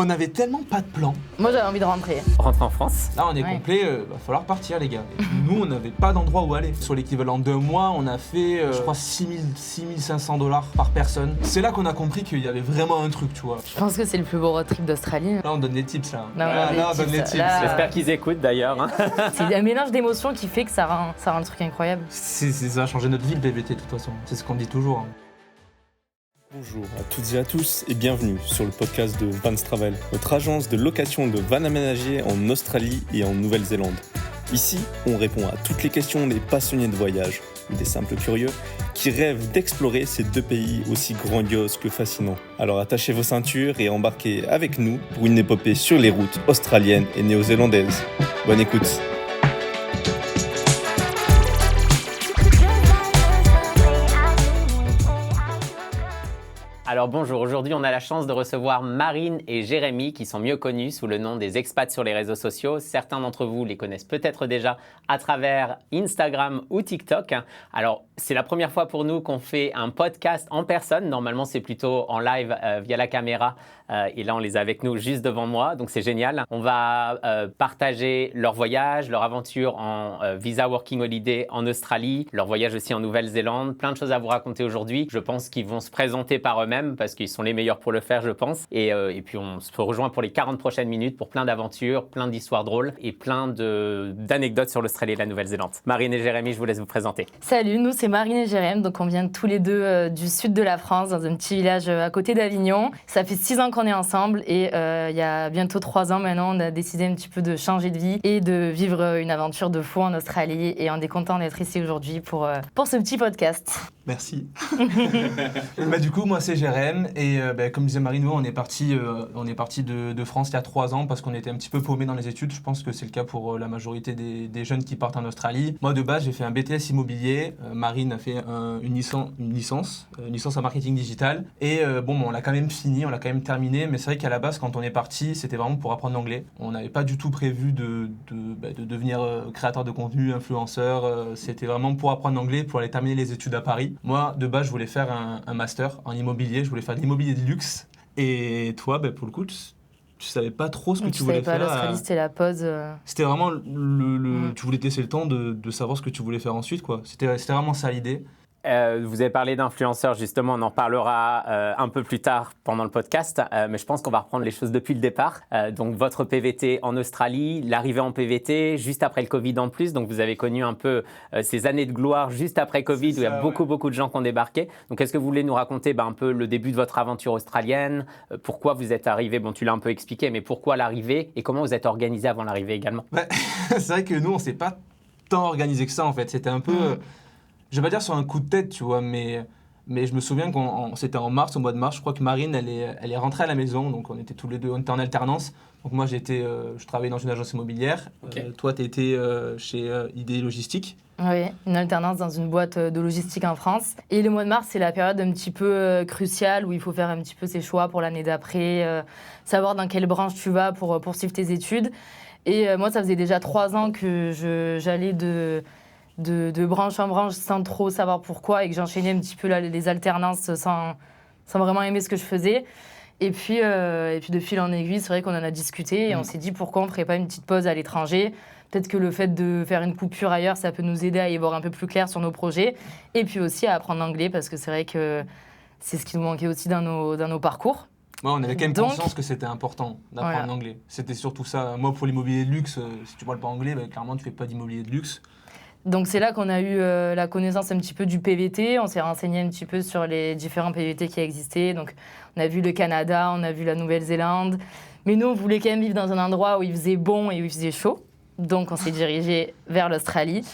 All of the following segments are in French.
On avait tellement pas de plan. Moi j'avais envie de rentrer. Rentrer en France. Là on est complet, va falloir partir les gars. Et nous on n'avait pas d'endroit où aller. Sur l'équivalent de mois, on a fait je crois 6500 $ par personne. C'est là qu'on a compris qu'il y avait vraiment un truc, tu vois. Je pense que c'est le plus beau road trip d'Australie. Là on donne les tips là. Non, Là on donne les tips. Là... J'espère qu'ils écoutent d'ailleurs. C'est un mélange d'émotions qui fait que ça rend le truc incroyable. Ça a changé notre vie le PVT de toute façon. C'est ce qu'on dit toujours. Bonjour à toutes et à tous et bienvenue sur le podcast de Vans Travel, notre agence de location de vannes aménagées en Australie et en Nouvelle-Zélande. Ici, on répond à toutes les questions des passionnés de voyage ou des simples curieux qui rêvent d'explorer ces deux pays aussi grandioses que fascinants. Alors attachez vos ceintures et embarquez avec nous pour une épopée sur les routes australiennes et néo-zélandaises. Bonne écoute! Alors bonjour, aujourd'hui on a la chance de recevoir Marine et Jérémy qui sont mieux connus sous le nom des expats sur les réseaux sociaux. Certains d'entre vous les connaissent peut-être déjà à travers Instagram ou TikTok. Alors c'est la première fois pour nous qu'on fait un podcast en personne. Normalement c'est plutôt en live via la caméra et là on les a avec nous juste devant moi, donc c'est génial. On va partager leur voyage, leur aventure en visa working holiday en Australie, leur voyage aussi en Nouvelle-Zélande. Plein de choses à vous raconter aujourd'hui. Je pense qu'ils vont se présenter par eux-mêmes parce qu'ils sont les meilleurs pour le faire, je pense. Et puis, on se rejoint pour les 40 prochaines minutes pour plein d'aventures, plein d'histoires drôles et plein d'anecdotes sur l'Australie et la Nouvelle-Zélande. Marine et Jérémy, je vous laisse vous présenter. Salut, nous c'est Marine et Jérémy, donc on vient tous les deux du sud de la France, dans un petit village à côté d'Avignon. Ça fait 6 ans qu'on est ensemble et il y a bientôt 3 ans maintenant, on a décidé un petit peu de changer de vie et de vivre une aventure de fou en Australie et on est content d'être ici aujourd'hui pour ce petit podcast. Merci. Du coup, moi c'est Jérém et comme disait Marine, on est parti de France il y a 3 ans parce qu'on était un petit peu paumés dans les études. Je pense que c'est le cas pour la majorité des jeunes qui partent en Australie. Moi de base, j'ai fait un BTS immobilier. Marine a fait une licence en marketing digital. Et on l'a quand même fini, on l'a quand même terminé. Mais c'est vrai qu'à la base, quand on est parti, c'était vraiment pour apprendre l'anglais. On n'avait pas du tout prévu de devenir créateur de contenu, influenceur. C'était vraiment pour apprendre l'anglais, pour aller terminer les études à Paris. Moi, de base, je voulais faire un master en immobilier. Je voulais faire de l'immobilier de luxe. Et toi, pour le coup, tu savais pas trop ce que tu voulais faire. L'Australie, c'était la pause. C'était vraiment tu voulais te laisser le temps de savoir ce que tu voulais faire ensuite, quoi. C'était vraiment ça l'idée. Vous avez parlé d'influenceurs, justement, on en parlera un peu plus tard pendant le podcast, mais je pense qu'on va reprendre les choses depuis le départ. Donc votre PVT en Australie, l'arrivée en PVT, juste après le Covid en plus, donc vous avez connu un peu ces années de gloire juste après Covid, où il y a beaucoup de gens qui ont débarqué. Donc est-ce que vous voulez nous raconter un peu le début de votre aventure australienne, pourquoi vous êtes arrivé, tu l'as un peu expliqué, mais pourquoi l'arrivée et comment vous êtes organisé avant l'arrivée également? C'est vrai que nous, on s'est pas tant organisé que ça en fait, c'était un peu... Je vais pas dire sur un coup de tête, tu vois, mais je me souviens c'était en mars, au mois de mars, je crois que Marine, elle est rentrée à la maison, donc on était tous les deux, on était en alternance. Donc moi, je travaillais dans une agence immobilière. Okay. Toi, tu étais chez ID Logistique. Oui, une alternance dans une boîte de logistique en France. Et le mois de mars, c'est la période un petit peu cruciale où il faut faire un petit peu ses choix pour l'année d'après, savoir dans quelle branche tu vas pour poursuivre tes études. Et moi, ça faisait déjà 3 ans que j'allais de branche en branche sans trop savoir pourquoi et que j'enchaînais un petit peu les alternances sans vraiment aimer ce que je faisais. Et puis de fil en aiguille, c'est vrai qu'on en a discuté et on s'est dit pourquoi on ne ferait pas une petite pause à l'étranger. Peut-être que le fait de faire une coupure ailleurs, ça peut nous aider à y voir un peu plus clair sur nos projets. Et puis aussi à apprendre l'anglais parce que c'est vrai que c'est ce qui nous manquait aussi dans nos parcours. Ouais, on avait quand même conscience que c'était important d'apprendre l'anglais. C'était surtout ça. Moi, pour l'immobilier de luxe, si tu ne parles pas anglais, clairement, tu ne fais pas d'immobilier de luxe. Donc c'est là qu'on a eu la connaissance un petit peu du PVT, on s'est renseigné un petit peu sur les différents PVT qui existaient. Donc on a vu le Canada, on a vu la Nouvelle-Zélande, mais nous on voulait quand même vivre dans un endroit où il faisait bon et où il faisait chaud. Donc on s'est dirigé vers l'Australie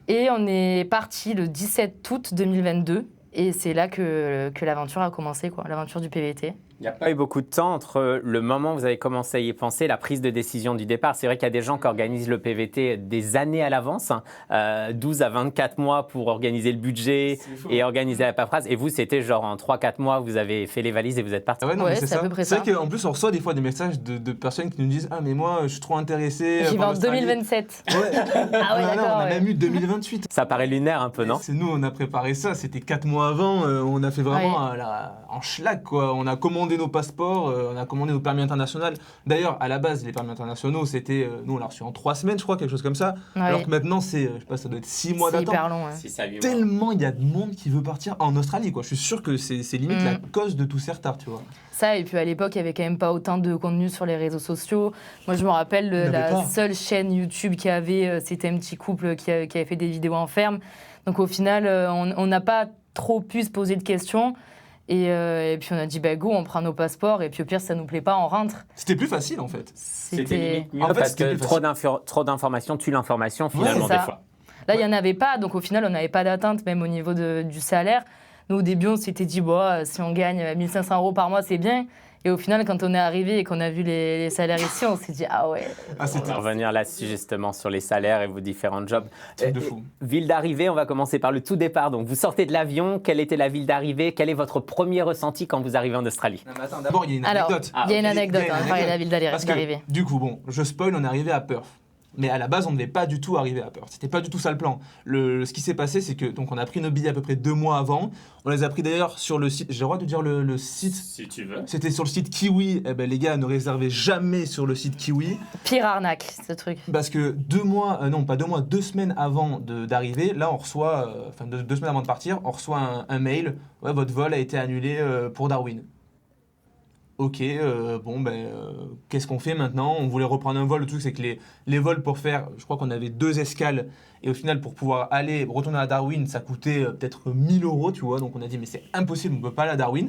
et on est parti le 17 août 2022 et c'est là que l'aventure a commencé, l'aventure du PVT. Il n'y a pas eu beaucoup de temps entre le moment où vous avez commencé à y penser et la prise de décision du départ. C'est vrai qu'il y a des gens qui organisent le PVT des années à l'avance, 12 à 24 mois pour organiser le budget et organiser la paperasse. Et vous, c'était genre en 3-4 mois, vous avez fait les valises et vous êtes parti. C'est à peu près ça. C'est vrai qu'en plus, on reçoit des fois des messages de personnes qui nous disent « Ah, mais moi, je suis trop intéressé. » J'y vais en 2027. Ouais. D'accord. On a même eu 2028. Ça paraît lunaire un peu, non? C'est nous, on a préparé ça. C'était 4 mois avant. On a fait vraiment en schlag, quoi. On a commandé commandé nos passeports, on a commandé nos permis internationaux. D'ailleurs, à la base, les permis internationaux, c'était, nous, on l'a reçu en 3 semaines, je crois, quelque chose comme ça. Ouais. Alors que maintenant, c'est, je sais pas, ça doit être 6 mois C'est d'attente. hyper long. Ouais. Si ça lui va. Tellement il y a de monde qui veut partir en Australie, quoi. Je suis sûr que c'est limite la cause de tous ces retards, tu vois. Ça, et puis à l'époque, il n'y avait quand même pas autant de contenu sur les réseaux sociaux. Moi, je me rappelle, Il y en avait la pas. seule chaîne YouTube qu'il y avait, c'était un petit couple qui avait fait des vidéos en ferme. Donc au final, on n'a pas trop pu se poser de questions. Et puis on a dit, bah go, on prend nos passeports. Et puis au pire, si ça nous plaît pas, on rentre. C'était plus facile, en fait. C'était limite mieux En fait, parce c'était que plus trop d'informations tue l'information finalement c'est des ça. fois. Là, il n'y en avait pas. Donc au final, on n'avait pas d'atteinte, même au niveau du salaire. Nous, au début, on s'était dit, bon, si on gagne 1 500 € par mois, c'est bien. Et au final, quand on est arrivé et qu'on a vu les salaires ici, on s'est dit, ah ouais. Ah, On c'était va revenir là-dessus justement sur les salaires et vos différents jobs. truc de fou. Ville d'arrivée, on va commencer par le tout départ. Donc vous sortez de l'avion, quelle était la ville d'arrivée? Quel est votre premier ressenti quand vous arrivez en Australie? Non, mais attends, d'abord, il y a une Alors, anecdote. il y a une anecdote, Il y a une hein, parler de la ville Parce que, d'arrivée. du coup, bon, je spoil, on est arrivé à Perth. Mais à la base, on ne devait pas du tout arriver à Perth. C'était pas du tout ça le plan. Ce qui s'est passé, c'est que donc on a pris nos billets à peu près 2 mois avant. On les a pris d'ailleurs sur le site. J'ai le droit de dire le site. Si tu veux. C'était sur le site Kiwi. Eh ben, les gars, ne réservez jamais sur le site Kiwi. Pire arnaque, ce truc. Parce que 2 mois, non pas 2 mois, 2 semaines avant d'arriver, là on reçoit, enfin 2 semaines avant de partir, on reçoit un mail. Ouais, votre vol a été annulé pour Darwin. Ok, bon ben, qu'est-ce qu'on fait maintenant? On voulait reprendre un vol. Le truc c'est que les vols pour faire, je crois qu'on avait 2 escales. Et au final, pour pouvoir retourner à Darwin, ça coûtait peut-être 1 000 €, tu vois. Donc on a dit, mais c'est impossible, on ne peut pas aller à Darwin.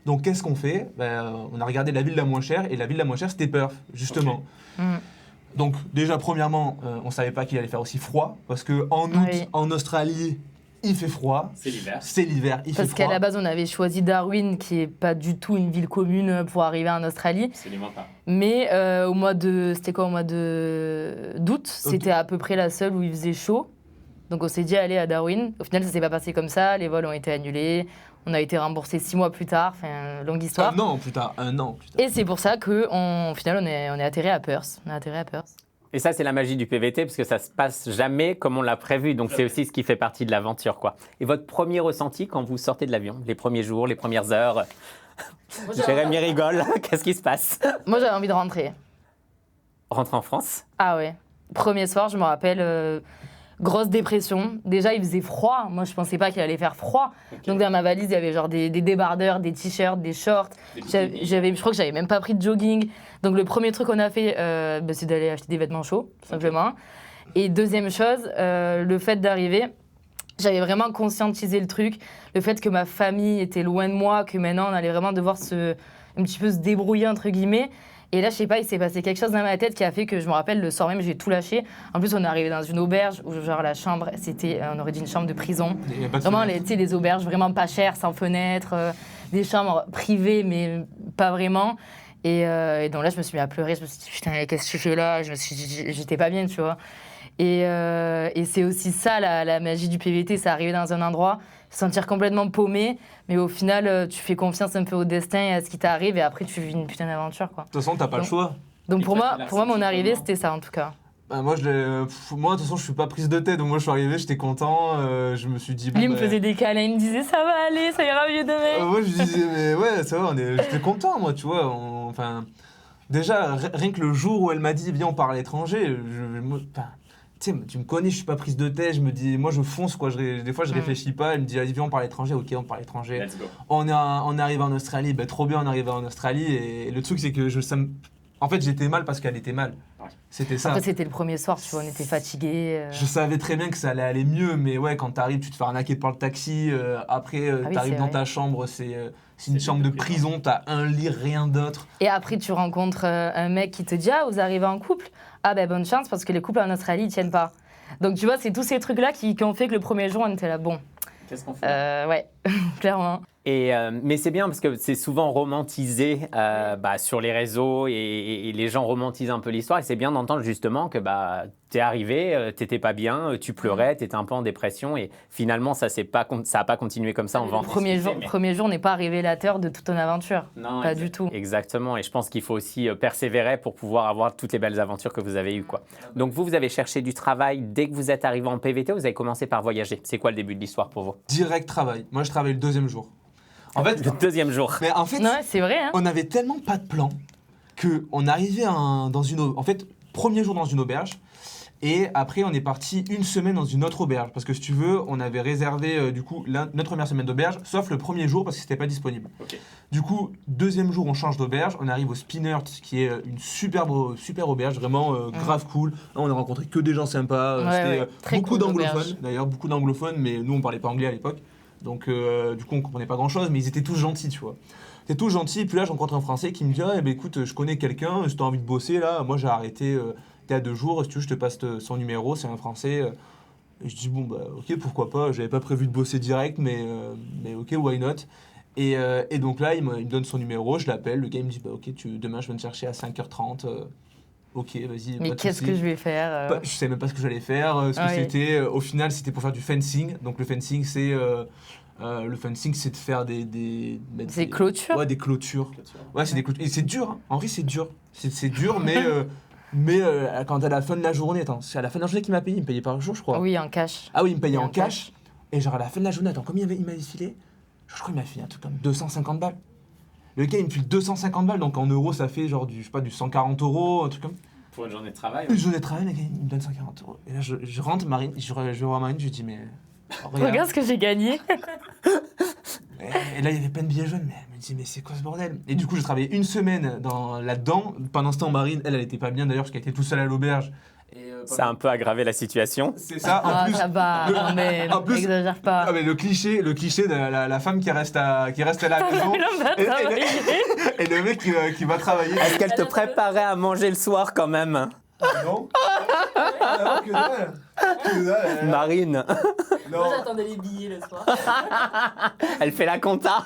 Donc qu'est-ce qu'on fait? On a regardé la ville la moins chère, et la ville la moins chère, c'était Perth, justement. Okay. Donc déjà, premièrement, on ne savait pas qu'il allait faire aussi froid, parce qu'en août, Oui. en Australie, il fait froid. C'est l'hiver. C'est l'hiver, il fait Parce froid. qu'à la base, on avait choisi Darwin, qui n'est pas du tout une ville commune pour arriver en Australie. Absolument pas. Mais c'était quoi, au mois d'août, c'était à peu près la seule où il faisait chaud. Donc on s'est dit, allez à Darwin. Au final, ça s'est pas passé comme ça. Les vols ont été annulés. On a été remboursé 6 mois plus tard. Enfin, longue histoire. Un an plus tard. Et c'est pour ça qu'au final, on est atterri à Perth. Et ça, c'est la magie du PVT, parce que ça se passe jamais comme on l'a prévu. Donc, c'est aussi ce qui fait partie de l'aventure, quoi. Et votre premier ressenti quand vous sortez de l'avion, les premiers jours, les premières heures? Jérémy rigole. Qu'est-ce qui se passe? Moi, j'avais envie de rentrer. Rentrer en France? Ah ouais. Premier soir, je me rappelle, grosse dépression. Déjà, il faisait froid. Moi, je pensais pas qu'il allait faire froid. Okay. Donc, dans ma valise, il y avait genre des débardeurs, des t-shirts, des shorts. Je crois que j'avais même pas pris de jogging. Donc, le premier truc qu'on a fait, c'est d'aller acheter des vêtements chauds, tout simplement. Et deuxième chose, le fait d'arriver, j'avais vraiment conscientisé le truc. Le fait que ma famille était loin de moi, que maintenant, on allait vraiment devoir un petit peu se débrouiller, entre guillemets. Et là, je sais pas, il s'est passé quelque chose dans ma tête qui a fait que je me rappelle le soir même, j'ai tout lâché. En plus, on est arrivé dans une auberge où genre la chambre, on aurait dit une chambre de prison. Vraiment, des auberges vraiment pas chères, sans fenêtre, des chambres privées, mais pas vraiment. Et donc là, je me suis mis à pleurer. Je me suis dit, putain, qu'est-ce que tu fais là? J'étais pas bien, tu vois. Et c'est aussi ça, la magie du PVT, c'est arriver dans un endroit, se sentir complètement paumé, mais au final, tu fais confiance un peu au destin et à ce qui t'arrive, et après, tu vis une putain d'aventure, quoi. De toute façon, t'as pas le choix. Donc pour moi, mon arrivée, c'était ça, en tout cas. Moi, de toute façon, je suis pas prise de tête, donc moi, je suis arrivé, j'étais content, je me suis dit... Lui me faisait des câlins, il me disait, ça va aller, ça ira mieux demain. Moi, je disais, mais ouais, ça va, j'étais content, moi, tu vois, enfin... Déjà, rien que le jour où elle m'a dit, viens, on part à l'étranger, tu sais, tu me connais, je suis pas prise de tête, je me dis, moi je fonce quoi, des fois je réfléchis pas, elle me dit, allez, viens, on part à l'étranger, ok, on part à l'étranger. Let's go. On est arrivé en Australie, ben, trop bien, on est arrivé en Australie, et le truc c'est que en fait j'étais mal parce qu'elle était mal. Ouais. C'était ça. Après, c'était le premier soir, tu vois, on était fatigués. Je savais très bien que ça allait aller mieux, mais ouais, quand t'arrives, tu te fais arnaquer par le taxi, après t'arrives dans ta chambre, c'est une chambre de prison, t'as un lit, rien d'autre. Et après, tu rencontres un mec qui te dit, ah, vous arrivez en couple? Ah ben bonne chance, parce que les couples en Australie, ils tiennent pas. Donc tu vois, c'est tous ces trucs-là qui ont fait que le premier jour, on était là, bon. Qu'est-ce qu'on fait? Ouais, clairement. Mais c'est bien parce que c'est souvent romantisé sur les réseaux et les gens romantisent un peu l'histoire. Et c'est bien d'entendre justement que t'es arrivé, t'étais pas bien, tu pleurais, t'étais un peu en dépression et finalement ça a pas continué comme ça. On va en discuter, premier jour n'est pas révélateur de toute ton aventure. Non, pas du tout. Exactement. Et je pense qu'il faut aussi persévérer pour pouvoir avoir toutes les belles aventures que vous avez eues, quoi. Donc vous avez cherché du travail dès que vous êtes arrivé en PVT ou vous avez commencé par voyager? C'est quoi le début de l'histoire pour vous? Direct travail. Moi je travaille le 2e jour. En fait, Le deuxième jour. mais en fait, Ouais, c'est vrai. Hein. on n'avait tellement pas de plan qu'on arrivait dans une... En fait, premier jour dans une auberge, et après on est parti une semaine dans une autre auberge. Parce que si tu veux, on avait réservé du coup notre première semaine d'auberge, sauf le premier jour parce que c'était pas disponible. Ok. Du coup, deuxième jour, on change d'auberge, on arrive au Spinnert, qui est une super auberge, vraiment grave cool. Là, on a rencontré que des gens sympas, Ouais, c'était ouais, très beaucoup cool, d'anglophones, l'auberge. d'ailleurs beaucoup d'anglophones, mais nous on parlait pas anglais à l'époque. Donc du coup on comprenait pas grand chose, mais ils étaient tous gentils, tu vois. Ils étaient tous gentils, et puis là je rencontre un Français qui me dit ah, eh ben, écoute, je connais quelqu'un, si t'as envie de bosser là, moi j'ai arrêté t'es à 2 jours, si tu veux je te passe son numéro, c'est un Français. Et je dis bon bah ok pourquoi pas, j'avais pas prévu de bosser direct, mais ok why not. Et donc là il me donne son numéro, je l'appelle, le gars il me dit bah ok demain je viens te chercher à 5h30. Ok, vas-y. Mais pas de qu'est-ce souci. que je vais faire Je savais même pas ce que j'allais faire, ce que Ouais. c'était. Au final, c'était pour faire du fencing. Donc le fencing, c'est de faire mettre C'est clôture. Ouais, des clôtures. Ouais, c'est des clôtures. Et c'est dur. Hein. En vrai, c'est dur. C'est dur, mais quand à la fin de la journée, attends, c'est à la fin de la journée qu'il m'a payé. Il me payait par jour, je crois. Oui, en cash. Ah oui, il me payait Et en en cash. Et genre à la fin de la journée, attends, combien il m'avait filé? Je crois qu'il m'a filé un truc comme 250 balles. Le gars, il me file 250 balles, donc en euros, ça fait genre du 140 €, un truc comme. Pour une journée de travail. Une journée de travail, le gars, il me donne 140 €. Et là, je rentre, Marine, je vois Marine, je lui dis, mais. Regarde ce que j'ai gagné. Et là, il y avait plein de billets jaunes, mais elle me dit, mais c'est quoi ce bordel? Et du coup, j'ai travaillé une semaine là-dedans. Pendant ce temps, Marine, elle était pas bien d'ailleurs, parce qu'elle était toute seule à l'auberge. Ça a un peu aggravé la situation. C'est ça, en Ah, plus. ça va. le- Non, mais en plus- n'exagère Ah, pas. mais le cliché de la femme qui reste à la maison. Et le mec qui va travailler. Est-ce qu'elle te préparait à manger le soir quand même, Non. Ah, que dalle. Que dalle. Marine? Non. j'attendais les billets le soir. Elle fait la compta.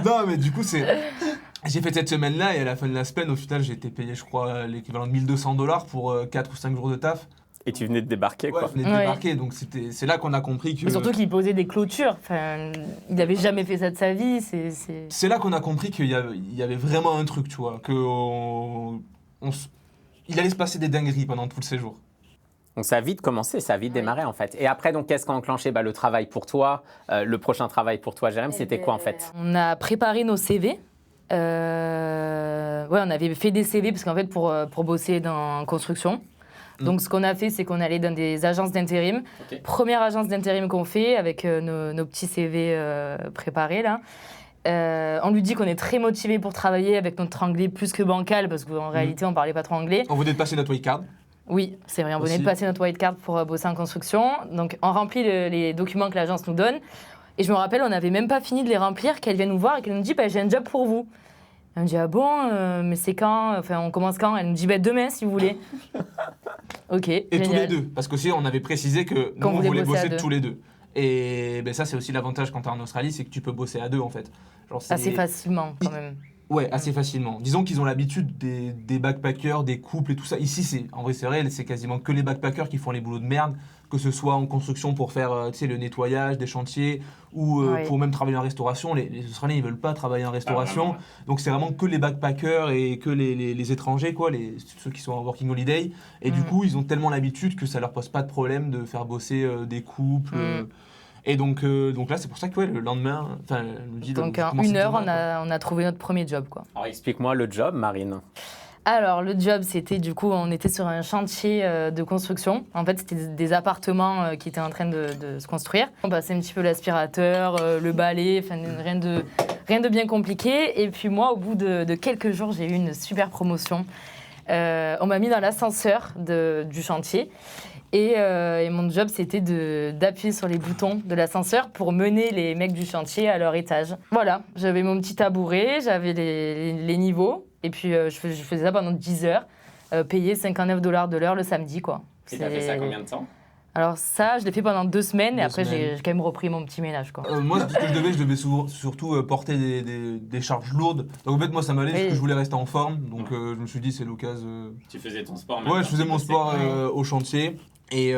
Non, mais du coup, j'ai fait cette semaine-là et à la fin de la semaine, au final, j'ai été payé, je crois, l'équivalent de 1200 $ pour 4 ou 5 jours de taf. Et tu venais de débarquer, Ouais, quoi. je venais de Ouais. débarquer, donc c'est là qu'on a compris que. Mais surtout qu'il posait des clôtures. Enfin, il n'avait jamais fait ça de sa vie. C'est là qu'on a compris qu'il y avait vraiment un truc, tu vois, il allait se passer des dingueries pendant tous ces jours. Donc ça a vite commencé, ça a vite démarré en fait. Et après, donc, qu'est-ce qui a enclenché le travail pour toi, le prochain travail pour toi, Jérém, c'était quoi en fait? On a préparé nos CV. Ouais, on avait fait des CV parce qu'en fait, pour bosser dans construction. Donc, ce qu'on a fait, c'est qu'on allait dans des agences d'intérim. Ok. Première agence d'intérim qu'on fait avec nos petits CV préparés là. On lui dit qu'on est très motivé pour travailler avec notre anglais plus que bancal parce qu'en réalité, on parlait pas trop anglais. On venait de passer notre white card. Oui, c'est vrai. On venait Aussi. de passer notre white card pour bosser en construction. Donc, on remplit les documents que l'agence nous donne. Et je me rappelle, on n'avait même pas fini de les remplir, qu'elle vient nous voir et qu'elle nous dit j'ai un job pour vous. Et on dit ah bon, mais c'est quand? Enfin, on commence quand? Elle nous dit demain si vous voulez. Ok. Et tous génial. les deux. Parce qu'aussi, on avait précisé que nous, Qu'on on voulait voulait bosser à bosser deux. tous les deux. Et ben, ça, c'est aussi l'avantage quand t'es en Australie, c'est que tu peux bosser à deux en fait. Genre, c'est- Assez facilement quand même. Ouais, assez facilement. Disons qu'ils ont l'habitude des backpackers, des couples et tout ça. Ici, en vrai, c'est vrai, c'est quasiment que les backpackers qui font les boulots de merde, que ce soit en construction pour faire le nettoyage des chantiers ou Ouais. pour même travailler en restauration. Les Australiens, ils veulent pas travailler en restauration. vraiment, Donc, c'est vraiment que les backpackers et que les étrangers, quoi, ceux qui sont en working holiday. Et du coup, ils ont tellement l'habitude que ça leur pose pas de problème de faire bosser des couples. Et donc là, c'est pour ça que le lendemain, enfin, elle nous dit Donc vous en commencez 1 heure, demain, on a trouvé notre premier job quoi. Alors explique-moi le job, Marine. Alors, le job, c'était du coup, on était sur un chantier de construction. En fait, c'était des appartements qui étaient en train de se construire. On passait un petit peu l'aspirateur, le balai, enfin, rien de bien compliqué. Et puis moi, au bout de quelques jours, j'ai eu une super promotion. On m'a mis dans l'ascenseur du chantier. Et mon job, c'était d'appuyer sur les boutons de l'ascenseur pour mener les mecs du chantier à leur étage. Voilà, j'avais mon petit tabouret, j'avais les niveaux. Et puis, je faisais ça pendant 10 heures, payé 59 $ de l'heure le samedi, quoi. Et t'as fait ça combien de temps? Alors ça, je l'ai fait pendant 2 semaines, et 2 après, semaines. j'ai quand même repris mon petit ménage, quoi. Moi, ce que je devais surtout porter des charges lourdes. Donc en fait, moi, ça m'allait parce Oui. que je voulais rester en forme. Donc je me suis dit, c'est l'occasion. Tu faisais ton sport Ouais, je faisais mon sport Ouais. au chantier. Et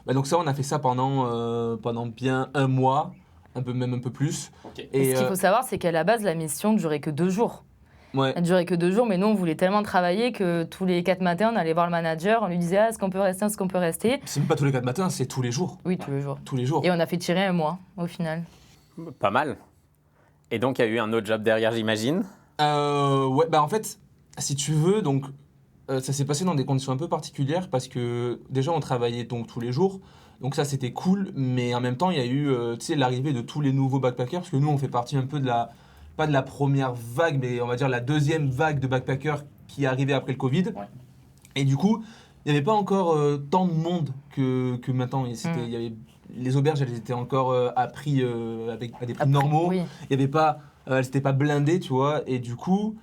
donc ça, on a fait ça pendant bien un mois, même un peu plus. Ok. Et Et ce qu'il faut savoir, c'est qu'à la base, la mission ne durait que 2 jours. ouais. Elle durait que 2 jours, mais nous, on voulait tellement travailler que tous les 4 matins, on allait voir le manager, on lui disait « Ah, est-ce qu'on peut rester, est-ce qu'on peut rester ?» C'est même pas tous les 4 matins, c'est tous les jours. Oui, tous les jours. Tous les jours. Et on a fait tirer 1 mois, au final. Pas mal. Et donc, il y a eu un autre job derrière, j'imagine. Ouais, bah en fait, si tu veux, donc ça s'est passé dans des conditions un peu particulières parce que déjà on travaillait donc tous les jours, donc ça c'était cool, mais en même temps il y a eu tu sais, l'arrivée de tous les nouveaux backpackers parce que nous on fait partie un peu de la, pas de la première vague, mais on va dire la deuxième vague de backpackers qui est arrivée après le Covid. Ouais. Et du coup, il n'y avait pas encore tant de monde que maintenant. Il y avait, les auberges, elles étaient encore à prix, à des prix normaux. Oui. Il y avait pas, elles n'étaient pas blindées, tu vois. Et du coup,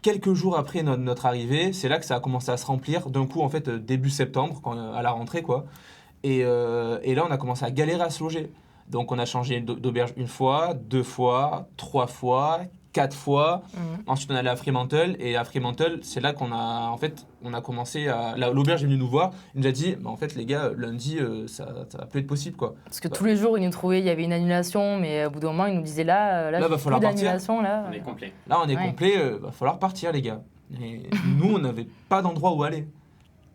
quelques jours après notre arrivée, c'est là que ça a commencé à se remplir. D'un coup, en fait, début septembre, à la rentrée, quoi. Et là, on a commencé à galérer à se loger. Donc, on a changé d'auberge une fois, 2 fois, 3 fois, 4 fois. Ensuite, on est allé à Fremantle. Et à Fremantle, c'est là qu'on a, en fait, on a commencé à... L'auberge est venue nous voir. Il nous a dit, bah, en fait, les gars, lundi, ça va plus être possible, quoi. Parce que tous les jours, ils nous trouvaient, il y avait une annulation, mais au bout d'un moment, ils nous disaient là va falloir plus partir. d'annulation. Là, On est complet. Là, on est Ouais. complet, va falloir partir, les gars. Et nous, on n'avait pas d'endroit où aller.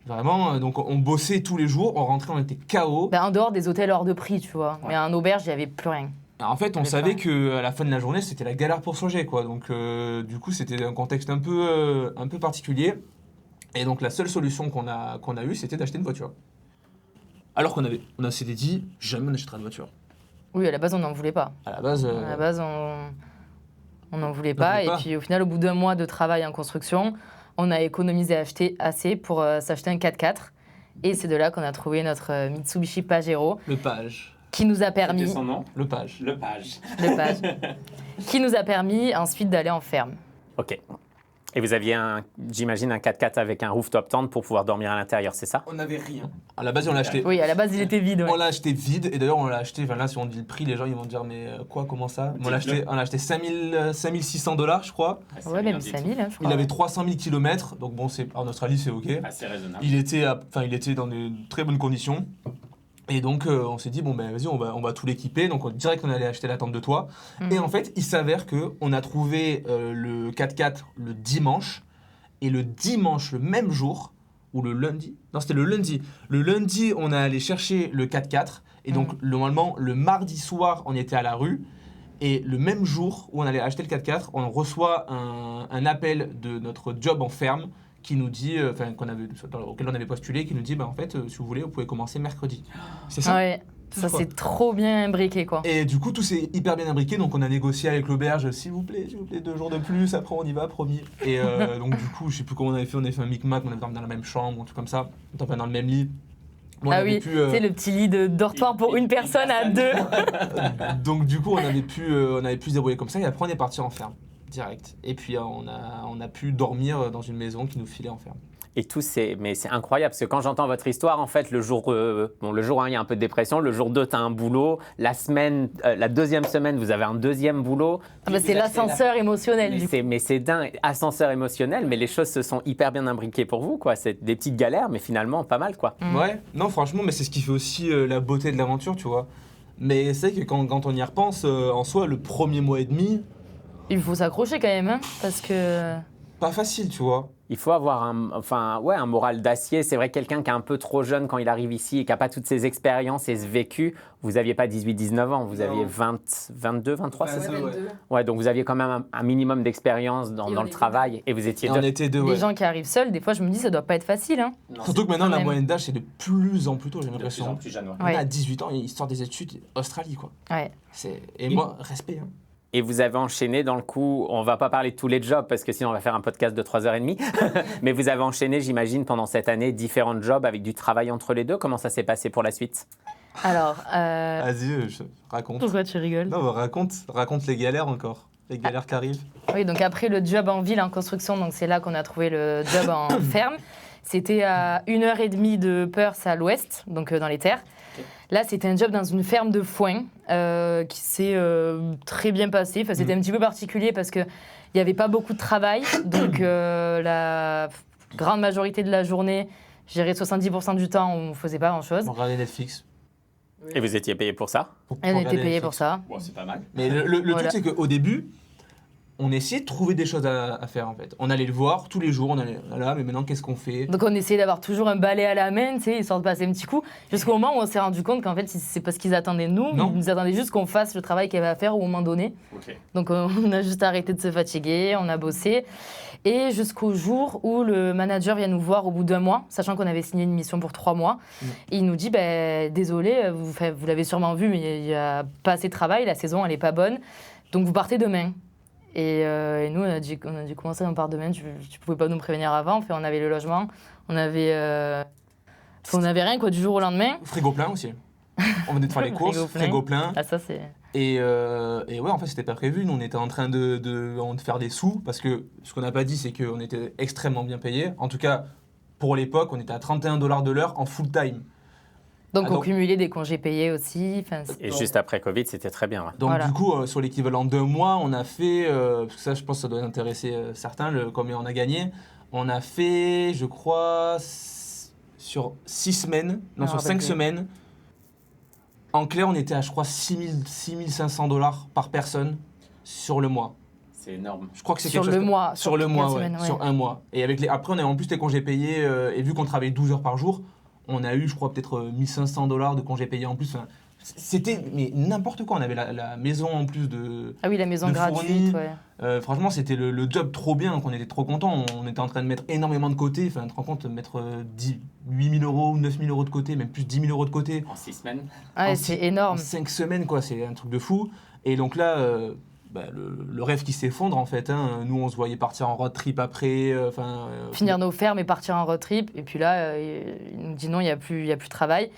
Vraiment, donc on bossait tous les jours, on rentrait, on était KO. En dehors des hôtels hors de prix, tu vois. Ouais. Mais à un auberge, il n'y avait plus rien. En fait, on Mais savait pas. qu'à la fin de la journée, c'était la galère pour se loger, quoi. Donc, du coup, c'était un contexte un peu particulier. Et donc, la seule solution qu'on a eue, c'était d'acheter une voiture. Alors on s'était dit, jamais on achètera de voiture. Oui, à la base, on n'en voulait pas. À la base, À la base, on n'en voulait On pas. voulait Et pas. puis, au final, au bout d'un mois de travail en construction, on a économisé acheter assez pour s'acheter un 4x4. Et c'est de là qu'on a trouvé notre Mitsubishi Pajero, le page. qui nous a permis... C'était son nom? Le page. Le page. Le Page. Qui nous a permis ensuite d'aller en ferme. Ok. Et vous aviez, j'imagine, un 4x4 avec un rooftop tent pour pouvoir dormir à l'intérieur, c'est ça? On n'avait rien. À la base, on l'a acheté. Oui, à la base, il était vide. Ouais. On l'a acheté vide, et d'ailleurs on l'a acheté, enfin là si on dit le prix, les gens ils vont dire mais quoi, comment ça? On l'a acheté 5600 $, je crois. Ouais, même 5000, hein, je crois. Il avait 300 000 km, donc bon, en Australie c'est ok. Assez raisonnable. Il était dans de très bonnes conditions. Et donc on s'est dit bon ben vas-y, on va tout l'équiper, donc direct on allait acheter la tente de toit. Et en fait il s'avère qu'on a trouvé le 4x4 le dimanche, et le dimanche, le même jour, ou le lundi, non c'était le lundi. Le lundi on est allé chercher le 4x4, et donc normalement le mardi soir on était à la rue, et le même jour où on allait acheter le 4x4, on reçoit un appel de notre job en ferme qui nous dit, auquel on avait postulé, qui nous dit, bah, en fait, si vous voulez, vous pouvez commencer mercredi. C'est ça. Ouais, ça Quoi. c'est trop bien imbriqué, quoi. Et du coup, tout s'est hyper bien imbriqué, donc on a négocié avec l'auberge, s'il vous plaît, 2 jours de plus, après on y va, promis. Et donc du coup, je sais plus comment on avait fait un micmac, on avait dormi dans la même chambre, un truc comme ça, on dormait dans le même lit. Bon, on Ah avait oui, pu, c'est le petit lit de dortoir pour une personne à deux. donc du coup, on avait pu se débrouiller comme ça, et après on est parti en ferme, direct. Et puis on a pu dormir dans une maison qui nous filait en ferme. Et mais c'est incroyable, parce que quand j'entends votre histoire, en fait, le jour 1, il y a un peu de dépression, le jour 2, tu as un boulot, la deuxième semaine, vous avez un deuxième boulot. Ah bah, c'est l'ascenseur émotionnel, du coup. Mais c'est dingue, ascenseur émotionnel, mais les choses se sont hyper bien imbriquées pour vous, quoi. C'est des petites galères, mais finalement, pas mal, quoi. Ouais, non franchement, mais c'est ce qui fait aussi la beauté de l'aventure, tu vois. Mais c'est vrai que quand on y repense, en soi, le premier mois et demi, Il faut s'accrocher quand même, hein, parce que... pas facile, tu vois. Il faut avoir un moral d'acier. C'est vrai, quelqu'un qui est un peu trop jeune quand il arrive ici et qui n'a pas toutes ces expériences et ce vécu, vous n'aviez pas 18-19 ans, vous aviez 22, 23, c'est ça? Ouais, donc vous aviez quand même un minimum d'expérience dans le travail et vous étiez Et on était deux, Les ouais. gens qui arrivent seuls, des fois, je me dis, ça doit pas être facile. Hein. Surtout que maintenant, quand la même. moyenne d'âge, c'est de plus en plus tôt, j'ai l'impression. jeune, On a 18 ans, il sort des études Australie, quoi. Ouais. Et moi, respect. Hein. Et vous avez enchaîné dans le coup, on va pas parler de tous les jobs parce que sinon on va faire un podcast de 3h30, mais vous avez enchaîné, j'imagine, pendant cette année, différents jobs avec du travail entre les deux. Comment ça s'est passé pour la suite? Alors, Vas-y, raconte. pourquoi tu rigoles? Non, bah, raconte les galères encore. Les galères qui arrivent. Oui, donc après le job en ville, en construction, donc c'est là qu'on a trouvé le job en ferme. C'était à 1h30 de Perth à l'ouest, donc dans les terres. Là, c'était un job dans une ferme de foin qui s'est très bien passé. Enfin, c'était un petit peu particulier parce qu'il n'y avait pas beaucoup de travail. Donc, la grande majorité de la journée, je dirais 70% du temps, on ne faisait pas grand-chose. On regardait Netflix. Et vous étiez payé pour ça? Et on était payé pour ça. Bon, c'est pas mal. Mais le Voilà. truc, c'est qu'au début, on essayait de trouver des choses à faire en fait. On allait le voir tous les jours, on allait là, mais maintenant qu'est-ce qu'on fait? Donc on essayait d'avoir toujours un balai à la main, tu sais, histoire de passer un petit coup, jusqu'au moment où on s'est rendu compte qu'en fait c'est pas ce qu'ils attendaient de nous, Non. ils nous attendaient juste qu'on fasse le travail qu'il y avait à faire au moment donné. Ok. Donc on a juste arrêté de se fatiguer, on a bossé, et jusqu'au jour où le manager vient nous voir au bout d'1 mois, sachant qu'on avait signé une mission pour 3 mois, et il nous dit désolé, vous l'avez sûrement vu, mais il n'y a pas assez de travail, la saison elle est pas bonne, donc vous partez demain. Et nous, on a dit comment ça, on part demain, tu pouvais pas nous prévenir avant. Enfin, on avait le logement, on avait rien quoi, du jour au lendemain. Frigo plein aussi. On venait de faire les courses, frigo plein. Ah, ça c'est... Et ouais, en fait, c'était pas prévu. Nous, on était en train de faire des sous parce que ce qu'on n'a pas dit, c'est qu'on était extrêmement bien payés. En tout cas, pour l'époque, on était à $31 de l'heure en full time. Donc, on cumulait des congés payés aussi. Et juste après Covid, c'était très bien. Ouais. Donc, voilà. du coup, sur l'équivalent d'1 mois, on a fait, parce que ça, je pense que ça doit intéresser certains, combien on a gagné. On a fait, je crois, sur 6 semaines, non, sur 5 semaines. En clair, on était à, je crois, $6 500 par personne sur le mois. C'est énorme. Je crois que c'est sur quelque chose le mois. sur le mois, semaine, ouais. sur 1 mois. Et après, on a en plus les congés payés, et vu qu'on travaillait 12 heures par jour, on a eu, je crois, peut-être $1 500 de congés payés en plus. Enfin, c'était mais n'importe quoi. On avait la maison en plus de. Ah oui, la maison de gratuite. fournie. Ouais. Franchement, c'était le job trop bien, donc on était trop contents. On était en train de mettre énormément de côté. Enfin, tu te rends compte, mettre 8 000 euros ou 9 000 euros de côté, même plus 10 000 euros de côté. En 6 semaines. Ouais, c'est énorme. En 5 semaines, quoi. C'est un truc de fou. Et donc là. Le rêve qui s'effondre en fait. Hein. Nous, on se voyait partir en road trip après. Finir nos fermes et partir en road trip. Et puis là, il nous dit non, il n'y a plus de travail.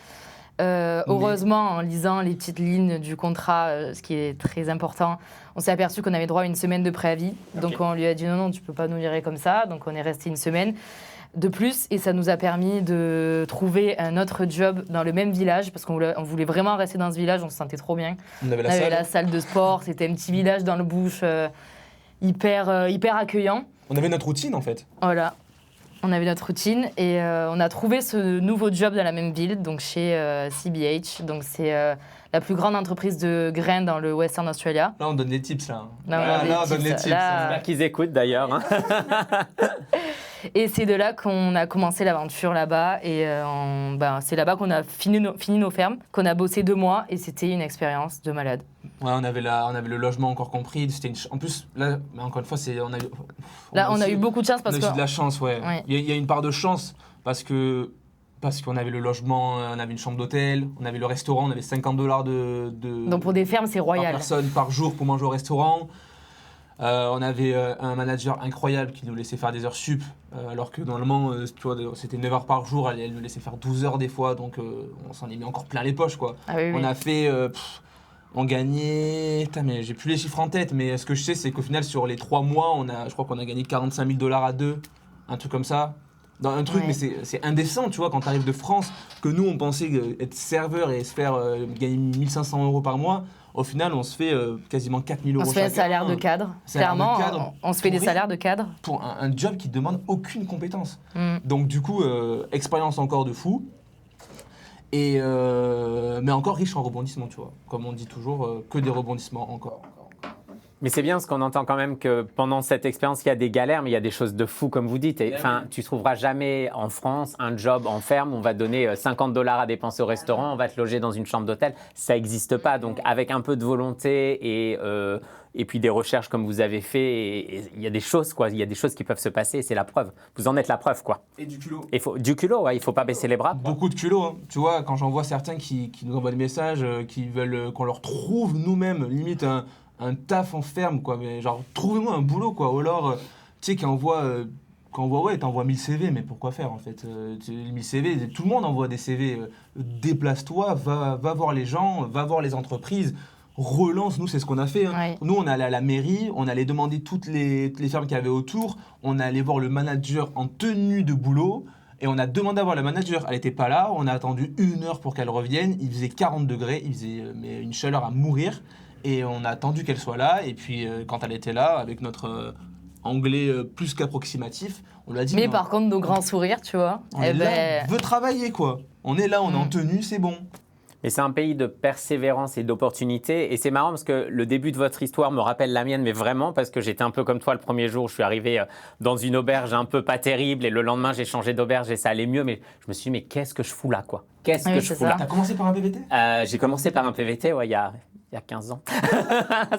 Heureusement, en lisant les petites lignes du contrat, ce qui est très important, on s'est aperçu qu'on avait droit à 1 semaine de préavis. Okay. Donc on lui a dit non, tu peux pas nous virer comme ça. Donc on est resté 1 semaine de plus et ça nous a permis de trouver un autre job dans le même village parce qu'on voulait vraiment rester dans ce village, on se sentait trop bien. On avait la salle de sport, c'était un petit village dans le bush, hyper accueillant. On avait notre routine en fait. Voilà, on avait notre routine et on a trouvé ce nouveau job dans la même ville, donc chez CBH, donc c'est la plus grande entreprise de grains dans le Western Australia. Là on donne des tips là. Là, on donne des tips. J'espère qu'ils écoutent d'ailleurs. Hein. Et c'est de là qu'on a commencé l'aventure là-bas. Et c'est là-bas qu'on a fini nos fermes, qu'on a bossé 2 mois. Et c'était une expérience de malade. Ouais, on avait le logement encore compris. En plus, là, encore une fois, on a eu beaucoup de chance parce que... On a eu de la chance, ouais. Il y a une part de chance parce qu'on avait le logement, on avait une chambre d'hôtel, on avait le restaurant, on avait $50 de... Donc pour des fermes, c'est royal. Par personne, par jour pour manger au restaurant. On avait un manager incroyable qui nous laissait faire des heures sup, alors que normalement, tu vois, c'était 9 heures par jour, elle nous laissait faire 12 heures des fois, donc on s'en est mis encore plein les poches, quoi. Ah, oui, on a fait... on gagnait... mais j'ai plus les chiffres en tête, mais ce que je sais, c'est qu'au final, sur les 3 mois, je crois qu'on a gagné $45 000 à 2, un truc comme ça. Dans un truc, mais c'est indécent, tu vois, quand tu arrives de France, que nous, on pensait être serveur et se faire gagner 1 500 euros par mois. Au final, on se fait quasiment 4 000 euros chacun. On se fait un salaire de cadre. Clairement, on se fait des salaires de cadre. Pour un job qui ne demande aucune compétence. Donc du coup, expérience encore de fou. Mais encore riche en rebondissements, tu vois. Comme on dit toujours, que des rebondissements encore. Mais c'est bien parce qu'on entend quand même que pendant cette expérience, il y a des galères, mais il y a des choses de fou, comme vous dites. Enfin, tu trouveras jamais en France un job en ferme où on va te donner $50 à dépenser au restaurant, on va te loger dans une chambre d'hôtel. Ça n'existe pas. Donc, avec un peu de volonté et puis des recherches comme vous avez fait, il y a des choses, quoi. Il y a des choses qui peuvent se passer. C'est la preuve. Vous en êtes la preuve, quoi. Et du culot. Du culot, ouais. Il faut pas baisser les bras. Beaucoup de culot. Hein. Tu vois, quand j'en vois certains qui nous envoient des messages, qui veulent qu'on leur trouve nous-mêmes, limite un taf en ferme, quoi, mais genre trouvez-moi un boulot, quoi, ou alors tu sais t'envoies 1000 CV, mais pourquoi faire en fait 1000 CV, tout le monde envoie des CV, déplace-toi, va voir les gens, va voir les entreprises, relance, nous c'est ce qu'on a fait, hein. Ouais. Nous on allait à la mairie, on allait demander toutes les fermes qu'il y avait autour, on allait voir le manager en tenue de boulot. Et on a demandé à voir le manager, elle n'était pas là, on a attendu 1 heure pour qu'elle revienne, il faisait 40 degrés, il faisait une chaleur à mourir. Et on a attendu qu'elle soit là, et puis quand elle était là, avec notre anglais plus qu'approximatif, on lui a dit... Mais par contre, nos grands sourires, tu vois, on est là, on veut travailler, quoi. On est là, on est en tenue, c'est bon. Mais c'est un pays de persévérance et d'opportunité. Et c'est marrant parce que le début de votre histoire me rappelle la mienne, mais vraiment parce que j'étais un peu comme toi le premier jour. Je suis arrivé dans une auberge un peu pas terrible et le lendemain, j'ai changé d'auberge et ça allait mieux. Mais je me suis dit, mais qu'est-ce que je fous là, quoi? Qu'est-ce que je fous là? T'as commencé par un PVT? J'ai commencé par un PVT, ouais, il y a 15 ans.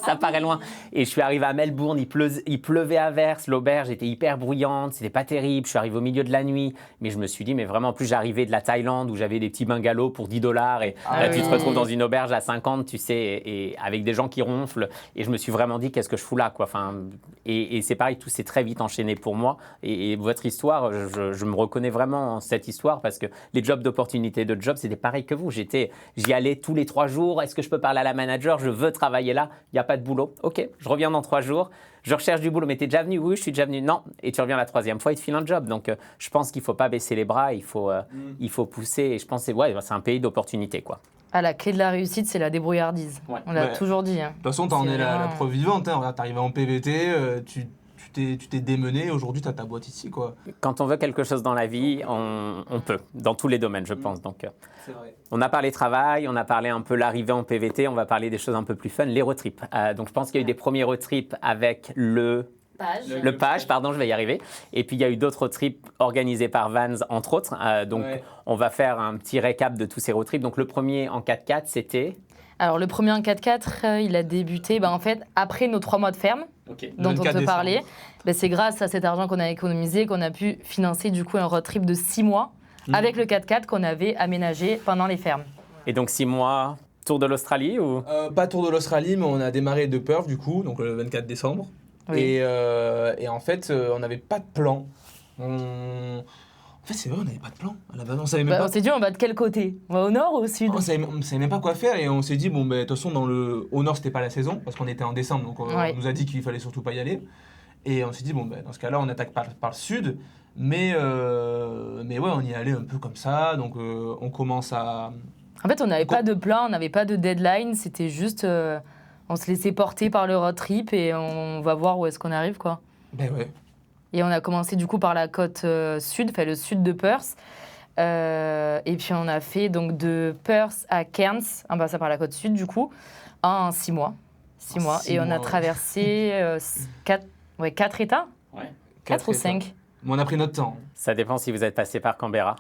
Ça paraît loin. Et je suis arrivé à Melbourne, il pleuvait à verse, l'auberge était hyper bruyante, c'était pas terrible. Je suis arrivé au milieu de la nuit, mais je me suis dit, mais vraiment, en plus, j'arrivais de la Thaïlande où j'avais des petits bungalows pour 10 $ et là, tu te retrouves dans une auberge à 50, tu sais, et avec des gens qui ronflent. Et je me suis vraiment dit, qu'est-ce que je fous là, quoi. Enfin, et c'est pareil, tout s'est très vite enchaîné pour moi. Et votre histoire, je me reconnais vraiment en cette histoire parce que les jobs d'opportunité de job, c'était pareil que vous. J'y allais tous les 3 jours. Est-ce que je peux parler à la manager? Je veux travailler là, il n'y a pas de boulot. Ok, je reviens dans 3 jours, je recherche du boulot. Mais tu es déjà venu? Oui, je suis déjà venu. Non, et tu reviens la 3e fois, il te file un job. Donc, je pense qu'il ne faut pas baisser les bras, il faut pousser. Et je pense que c'est un pays d'opportunités, quoi. Ah, la clé de la réussite, c'est la débrouillardise. Ouais. On l'a Ouais. toujours dit. Hein. De toute façon, t'en es la preuve vivante. Hein. Regarde, t'es arrivé en PVT, tu t'es démené. Aujourd'hui, t'as ta boîte ici, quoi. Quand on veut quelque chose dans la vie, on peut, dans tous les domaines, je pense. Donc, C'est vrai. on a parlé travail, on a parlé un peu l'arrivée en PVT, on va parler des choses un peu plus fun, les road trips. Donc, je pense qu'il y a eu des premiers road trips avec le Page, pardon, je vais y arriver. Et puis, il y a eu d'autres road trips organisés par Vans, entre autres. On va faire un petit récap de tous ces road trips. Donc, le premier en 4x4, c'était... Alors, le premier en 4x4, il a débuté en fait, après nos 3 mois de ferme, dont on te parlait. C'est grâce à cet argent qu'on a économisé qu'on a pu financer du coup un road trip de 6 mois avec le 4x4 qu'on avait aménagé pendant les fermes. Et donc 6 mois, tour de l'Australie ou... Pas tour de l'Australie, mais on a démarré de Perth, du coup, donc le 24 décembre. Oui. Et en fait, on n'avait pas de plan. En fait, c'est vrai, on n'avait pas de plan. À la base, on savait même On pas. s'est dit, on va de quel côté? On va au nord ou au sud? On savait même pas quoi faire et on s'est dit, bon, de toute façon, au nord, c'était pas la saison parce qu'on était en décembre, donc on nous a dit qu'il fallait surtout pas y aller. Et on s'est dit, bon, dans ce cas-là, on attaque par le sud. Mais ouais, on y allait un peu comme ça. Donc, on commence à. En fait, on n'avait pas de plan, on n'avait pas de deadline. C'était juste, on se laissait porter par le road trip et on va voir où est-ce qu'on arrive, quoi. Ben ouais. Et on a commencé du coup par la côte sud, enfin le sud de Perth. Et puis on a fait donc de Perth à Cairns, en passant par la côte sud du coup, en 6 mois. 6 mois. Et on a traversé 4 États. Ouais. 4 ou 5. Mais on a pris notre temps. Ça dépend si vous êtes passé par Canberra.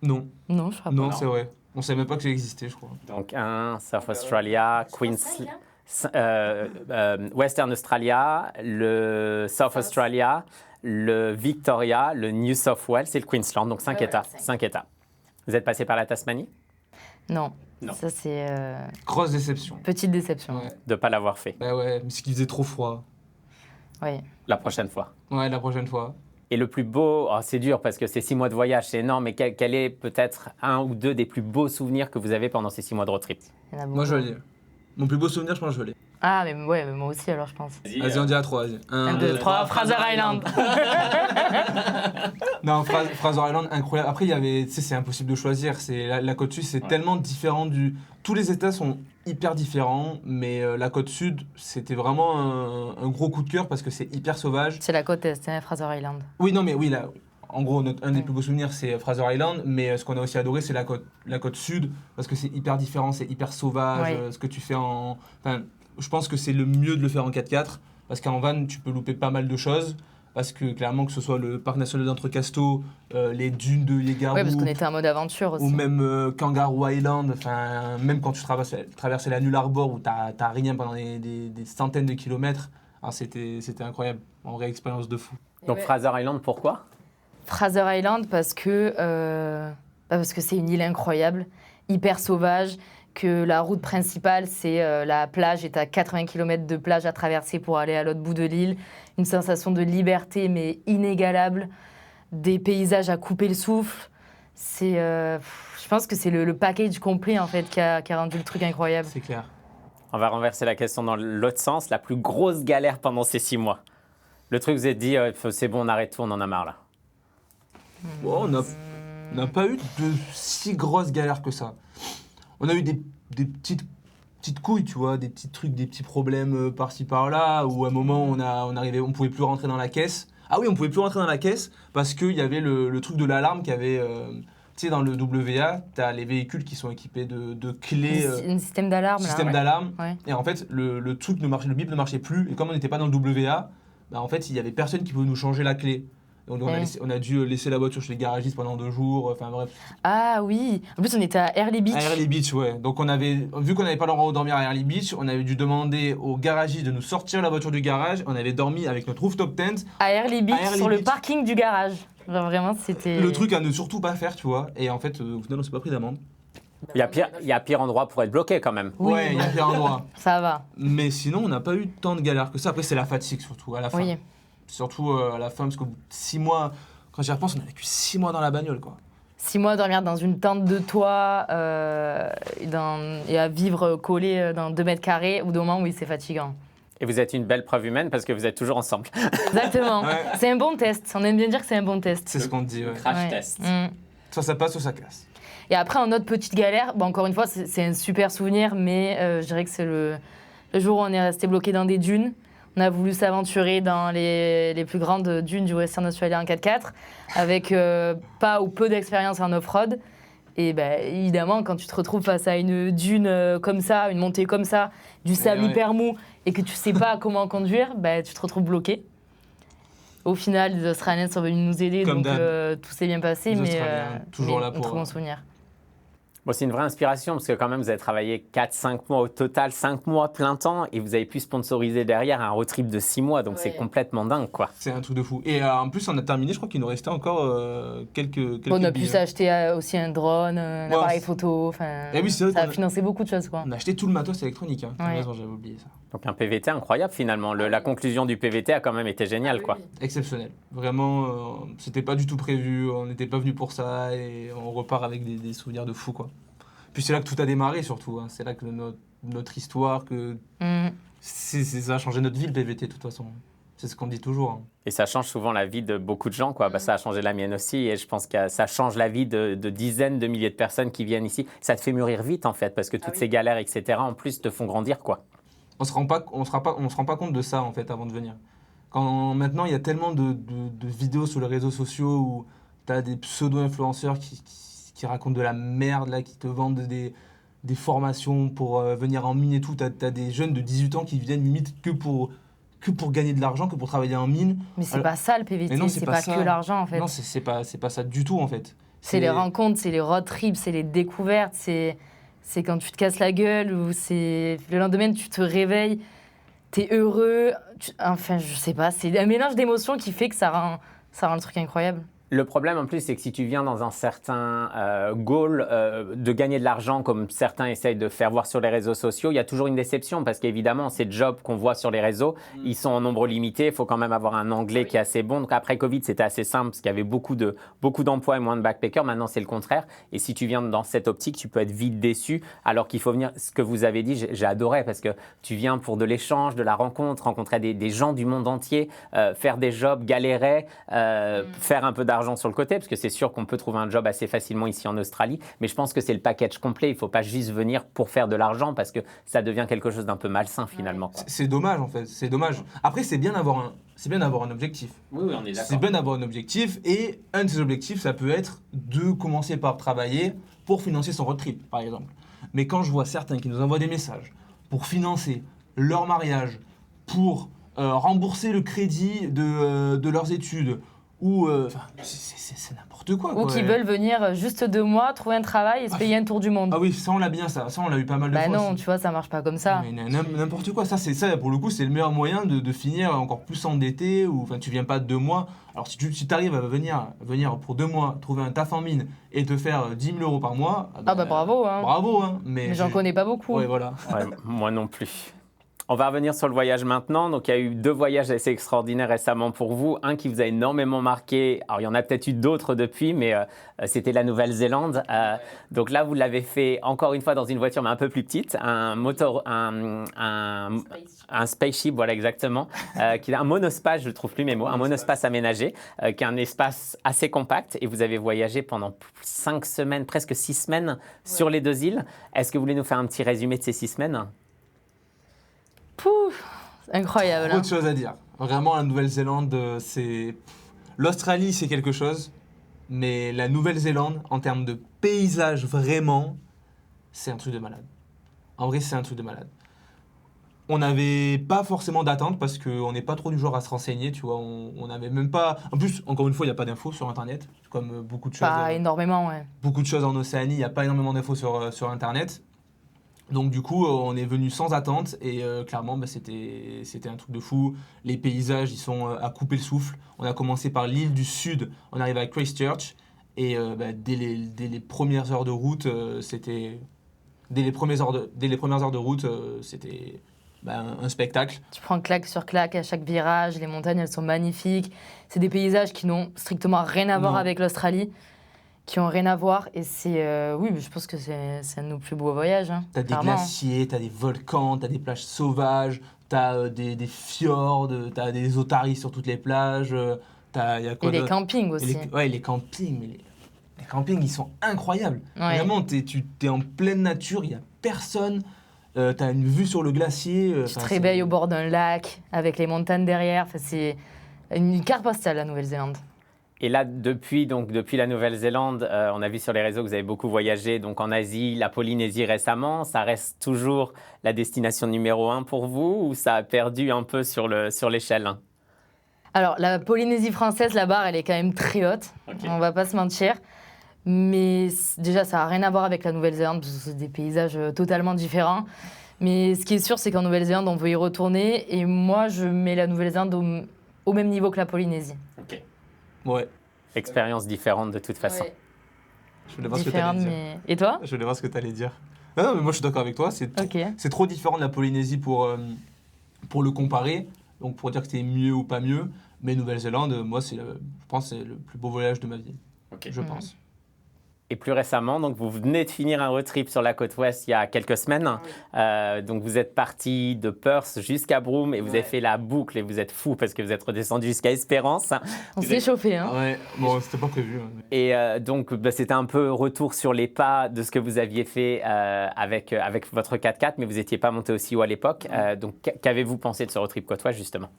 Non. Non, je crois pas. Non, c'est vrai. On savait même pas que ça existait, je crois. Donc South Australia, Queensland, Western Australia, le South Australia, le Victoria, le New South Wales et le Queensland. Donc 5 États. 5 États. Vous êtes passé par la Tasmanie? Non. Non. Ça c'est Grosse déception. petite déception. Ouais. De ne pas l'avoir fait. Bah ouais, mais c'est qu'il faisait trop froid. Oui. La prochaine fois. Ouais, la prochaine fois. Et le plus beau, c'est dur parce que c'est 6 mois de voyage, c'est énorme, mais quel est peut-être 1 ou 2 des plus beaux souvenirs que vous avez pendant ces 6 mois de road trip? Il y en a Moi, je beaucoup. l'ai. Mon plus beau souvenir, je pense que je l'ai. Ah, mais moi aussi alors, je pense. Vas-y, on dit à 3. Vas-y. 1, 2, 3, Fraser Island. Non, Fraser Island, incroyable. Après, il y avait, tu sais, c'est impossible de choisir. C'est la côte sud, c'est tellement différent du. Tous les États sont hyper différents, mais la côte sud, c'était vraiment un gros coup de cœur parce que c'est hyper sauvage. C'est la côte est, hein, Fraser Island. Oui, non, mais oui, là, en gros, un des plus beaux souvenirs, c'est Fraser Island, mais ce qu'on a aussi adoré, c'est la côte sud parce que c'est hyper différent, c'est hyper sauvage. Oui. Ce que tu fais en. Enfin, je pense que c'est le mieux de le faire en 4x4 parce qu'en van, tu peux louper pas mal de choses. Parce que clairement, que ce soit le parc national d'Entrecasteaux, les dunes de Yegaru, Oui, parce qu'on était en mode aventure aussi. ou même Kangaroo Island, enfin, même quand tu traversais la Null Arbor où t'as rien pendant des centaines de kilomètres, alors c'était incroyable, en vraie expérience de fou. Donc Fraser Island, pourquoi? Fraser Island parce que c'est une île incroyable, hyper sauvage, que la route principale, c'est la plage, et tu as 80 km de plage à traverser pour aller à l'autre bout de l'île. Une sensation de liberté, mais inégalable. Des paysages à couper le souffle. Je pense que c'est le package complet, en fait, qui a rendu le truc incroyable. C'est clair. On va renverser la question dans l'autre sens. La plus grosse galère pendant ces 6 mois. Le truc, vous êtes dit, c'est bon, on arrête tout, on en a marre là. Bon, on n'a pas eu de si grosses galères que ça. On a eu des petites couilles, tu vois, des petits trucs, des petits problèmes par-ci par-là, où à un moment on pouvait plus rentrer dans la caisse. Ah oui, on pouvait plus rentrer dans la caisse parce qu'il y avait le truc de l'alarme qui avait tu sais, dans le WA, tu as les véhicules qui sont équipés de clés. Un système d'alarme. Système là, d'alarme. Ouais. Et en fait, le truc ne marchait, le bip ne marchait plus. Et comme on n'était pas dans le WA, bah, en fait, il y avait personne qui pouvait nous changer la clé. Donc on a dû laisser la voiture chez les garagistes pendant 2 jours. Enfin bref. Ah oui. En plus, on était à Early Beach. À Early Beach, ouais. Donc vu qu'on n'avait pas le droit de dormir à Early Beach, on avait dû demander au garagiste de nous sortir la voiture du garage. On avait dormi avec notre rooftop tent. À Early Beach, sur le Beach. parking du garage. Genre vraiment, c'était... Le truc à ne surtout pas faire, tu vois. Et en fait, au final, on s'est pas pris d'amende. Il y a pire endroit pour être bloqué quand même. Oui. Ouais, il y a pire endroit. Ça va. Mais sinon, on n'a pas eu tant de galères que ça. Après, c'est la fatigue surtout, à la fin. Oui. Surtout à la fin, parce que 6 mois, quand j'y repense, on a vécu 6 mois dans la bagnole, quoi. 6 mois à dormir dans une tente de toit et à vivre collé dans 2 mètres carrés, au bout d'un moment, oui, c'est fatigant. Et vous êtes une belle preuve humaine parce que vous êtes toujours ensemble. Exactement. Ouais. C'est un bon test. On aime bien dire que c'est un bon test. C'est ce qu'on te dit, ouais. Crash Ouais. test. Mm. Soit ça passe, soit ça casse. Et après, en autre petite galère, bon, encore une fois, c'est un super souvenir, mais je dirais que c'est le jour où on est resté bloqué dans des dunes. On a voulu s'aventurer dans les plus grandes dunes du Western Australia en 4x4, avec pas ou peu d'expérience en off-road. Et ben, évidemment, quand tu te retrouves face à une dune comme ça, une montée comme ça, du sable ouais. hyper mou, et que tu sais pas comment conduire, ben, tu te retrouves bloqué. Au final, les Australiens sont venus nous aider, Comme donc d'hab. tout s'est bien passé, Les mais, Australiens, toujours là un pour, très bon souvenir. Bon, c'est une vraie inspiration parce que quand même, vous avez travaillé 4-5 mois au total, 5 mois plein temps et vous avez pu sponsoriser derrière un road trip de 6 mois. Donc, c'est Ouais. complètement dingue, quoi. C'est un truc de fou. Et en plus, on a terminé, je crois qu'il nous restait encore quelques Bon, on a pu billets. s'acheter aussi un drone, un Ouais, appareil c'est- photo, enfin, Eh oui, c'est vrai ça a qu'on a- financé beaucoup de choses, quoi. On a acheté tout le matos électronique. Hein. T'as Ouais. raison, j'avais oublié ça. Donc, un PVT incroyable finalement. La conclusion du PVT a quand même été géniale, quoi. Exceptionnel. Vraiment, c'était pas du tout prévu. On n'était pas venu pour ça et on repart avec des souvenirs de fou, quoi. Puis c'est là que tout a démarré, surtout. Hein. C'est là que notre histoire, que Mm. ça a changé notre vie, le PVT, de toute façon. C'est ce qu'on dit toujours. Hein. Et ça change souvent la vie de beaucoup de gens, quoi. Bah, ça a changé la mienne aussi et je pense que ça change la vie de dizaines de milliers de personnes qui viennent ici. Ça te fait mûrir vite, en fait, parce que toutes ces galères, etc., en plus, te font grandir, quoi. On se rend pas compte de ça, en fait, avant de venir. Maintenant, il y a tellement de vidéos sur les réseaux sociaux où tu as des pseudo-influenceurs qui racontent de la merde, là, qui te vendent des formations pour venir en mine et tout. Tu as des jeunes de 18 ans qui viennent limite que pour gagner de l'argent, que pour travailler en mine. Mais c'est Alors- pas ça le PVT, Mais non, c'est c'est pas, pas ça. que l'argent, en fait. Non, c'est pas ça du tout, en fait. C'est les rencontres, c'est les road trips, c'est les découvertes, c'est quand tu te casses la gueule ou c'est le lendemain tu te réveilles, t'es heureux, enfin je sais pas, c'est un mélange d'émotions qui fait que ça rend le truc incroyable. Le problème en plus, c'est que si tu viens dans un certain goal de gagner de l'argent, comme certains essayent de faire voir sur les réseaux sociaux, il y a toujours une déception parce qu'évidemment, ces jobs qu'on voit sur les réseaux, ils sont en nombre limité. Il faut quand même avoir un anglais qui est assez bon. Donc après Covid, c'était assez simple parce qu'il y avait beaucoup d'emplois et moins de backpackers. Maintenant, c'est le contraire. Et si tu viens dans cette optique, tu peux être vite déçu. Alors qu'il faut venir, ce que vous avez dit, j'ai adoré parce que tu viens pour de l'échange, de la rencontre, rencontrer des gens du monde entier, faire des jobs, galérer, faire un peu d'argent sur le côté, parce que c'est sûr qu'on peut trouver un job assez facilement ici en Australie, mais je pense que c'est le package complet. Il ne faut pas juste venir pour faire de l'argent, parce que ça devient quelque chose d'un peu malsain finalement, quoi. C'est dommage, en fait. C'est dommage. Après, c'est bien d'avoir un objectif. Oui, on est C'est bien d'avoir un objectif, et un de ces objectifs, ça peut être de commencer par travailler pour financer son road trip, par exemple. Mais quand je vois certains qui nous envoient des messages pour financer leur mariage, pour rembourser le crédit de leurs études, ou c'est n'importe quoi. Ou qui veulent venir juste 2 mois, trouver un travail et se payer un tour du monde. Ah oui, ça on l'a bien, ça on l'a eu pas mal de Bah fois. non, aussi. tu vois, ça marche pas comme ça. Mais n'importe quoi, ça pour le coup c'est le meilleur moyen de finir encore plus endetté, ou enfin tu viens pas de 2 mois. Alors si tu arrives à venir pour 2 mois, trouver un taf en mine et te faire 10 000 € par mois, Ah bah bravo, hein. bravo hein, Mais j'en connais pas beaucoup. Ouais, voilà. Ouais, moi non plus. On va revenir sur le voyage maintenant. Donc, il y a eu 2 voyages assez extraordinaires récemment pour vous. Un qui vous a énormément marqué. Alors, il y en a peut-être eu d'autres depuis, mais c'était la Nouvelle-Zélande. Donc là, vous l'avez fait encore une fois dans une voiture, mais un peu plus petite. Un spaceship, voilà exactement. Qui est un monospace, je ne trouve plus mes mots. Un monospace aménagé, qui est un espace assez compact. Et vous avez voyagé pendant 5 semaines, presque 6 semaines sur les 2 îles. Est-ce que vous voulez nous faire un petit résumé de ces 6 semaines ? Pouf, incroyable. Autre chose à dire. Vraiment, la Nouvelle-Zélande, c'est... L'Australie, c'est quelque chose. Mais la Nouvelle-Zélande, en termes de paysage, vraiment, c'est un truc de malade. En vrai, c'est un truc de malade. On n'avait pas forcément d'attente parce qu'on n'est pas trop du genre à se renseigner, tu vois. On n'avait même pas. En plus, encore une fois, il n'y a pas d'infos sur Internet, comme beaucoup de choses. Pas énormément, ouais. Beaucoup de choses en Océanie, il n'y a pas énormément d'infos sur Internet. Donc du coup, on est venu sans attente et clairement, c'était un truc de fou. Les paysages, ils sont à couper le souffle. On a commencé par l'île du Sud, on arrive à Christchurch et dès les premières heures de route, c'était c'était un spectacle. Tu prends claque sur claque à chaque virage, les montagnes, elles sont magnifiques. C'est des paysages qui n'ont strictement rien à voir Non. avec l'Australie, qui ont rien à voir. Et c'est, oui, je pense que c'est un de nos plus beaux voyages. Hein, T'as des clairement. glaciers, t'as des volcans, t'as des plages sauvages, t'as des fjords, t'as des otaries sur toutes les plages. Y a quoi Et les d'autre campings Et aussi. les campings, mais les campings, ils sont incroyables. Ouais. Vraiment, t'es en pleine nature, il n'y a personne. T'as une vue sur le glacier. Tu te réveilles au bord d'un lac, avec les montagnes derrière. Enfin, c'est une carte postale, la Nouvelle-Zélande. Et là, depuis la Nouvelle-Zélande, on a vu sur les réseaux que vous avez beaucoup voyagé donc en Asie, la Polynésie récemment. Ça reste toujours la destination numéro 1 pour vous ou ça a perdu un peu sur l'échelle? Alors, la Polynésie française, la barre, elle est quand même très haute. Ok. On va pas se mentir. Mais déjà, ça n'a rien à voir avec la Nouvelle-Zélande, parce que c'est des paysages totalement différents. Mais ce qui est sûr, c'est qu'en Nouvelle-Zélande, on veut y retourner. Et moi, je mets la Nouvelle-Zélande au même niveau que la Polynésie. Ok. Ouais, Expérience différente de toute façon. Ouais. je voulais voir ce que t'allais Différente, dire. mais... Et toi? Je voulais voir ce que t'allais dire. Non, mais moi je suis d'accord avec toi. Ok. C'est trop différent de la Polynésie pour le comparer. Donc pour dire que c'est mieux ou pas mieux. Mais Nouvelle-Zélande, moi, je pense que c'est le plus beau voyage de ma vie. Ok. Je pense. Et plus récemment, donc vous venez de finir un road trip sur la côte ouest il y a quelques semaines. Donc vous êtes parti de Perth jusqu'à Broome et vous avez fait la boucle et vous êtes fou parce que vous êtes redescendu jusqu'à Espérance. On s'est chauffé, hein. Ouais, bon, c'était pas prévu. Hein. Et donc c'était un peu retour sur les pas de ce que vous aviez fait avec votre 4x4, mais vous n'étiez pas monté aussi haut à l'époque. Donc qu'avez-vous pensé de ce road trip côte ouest justement?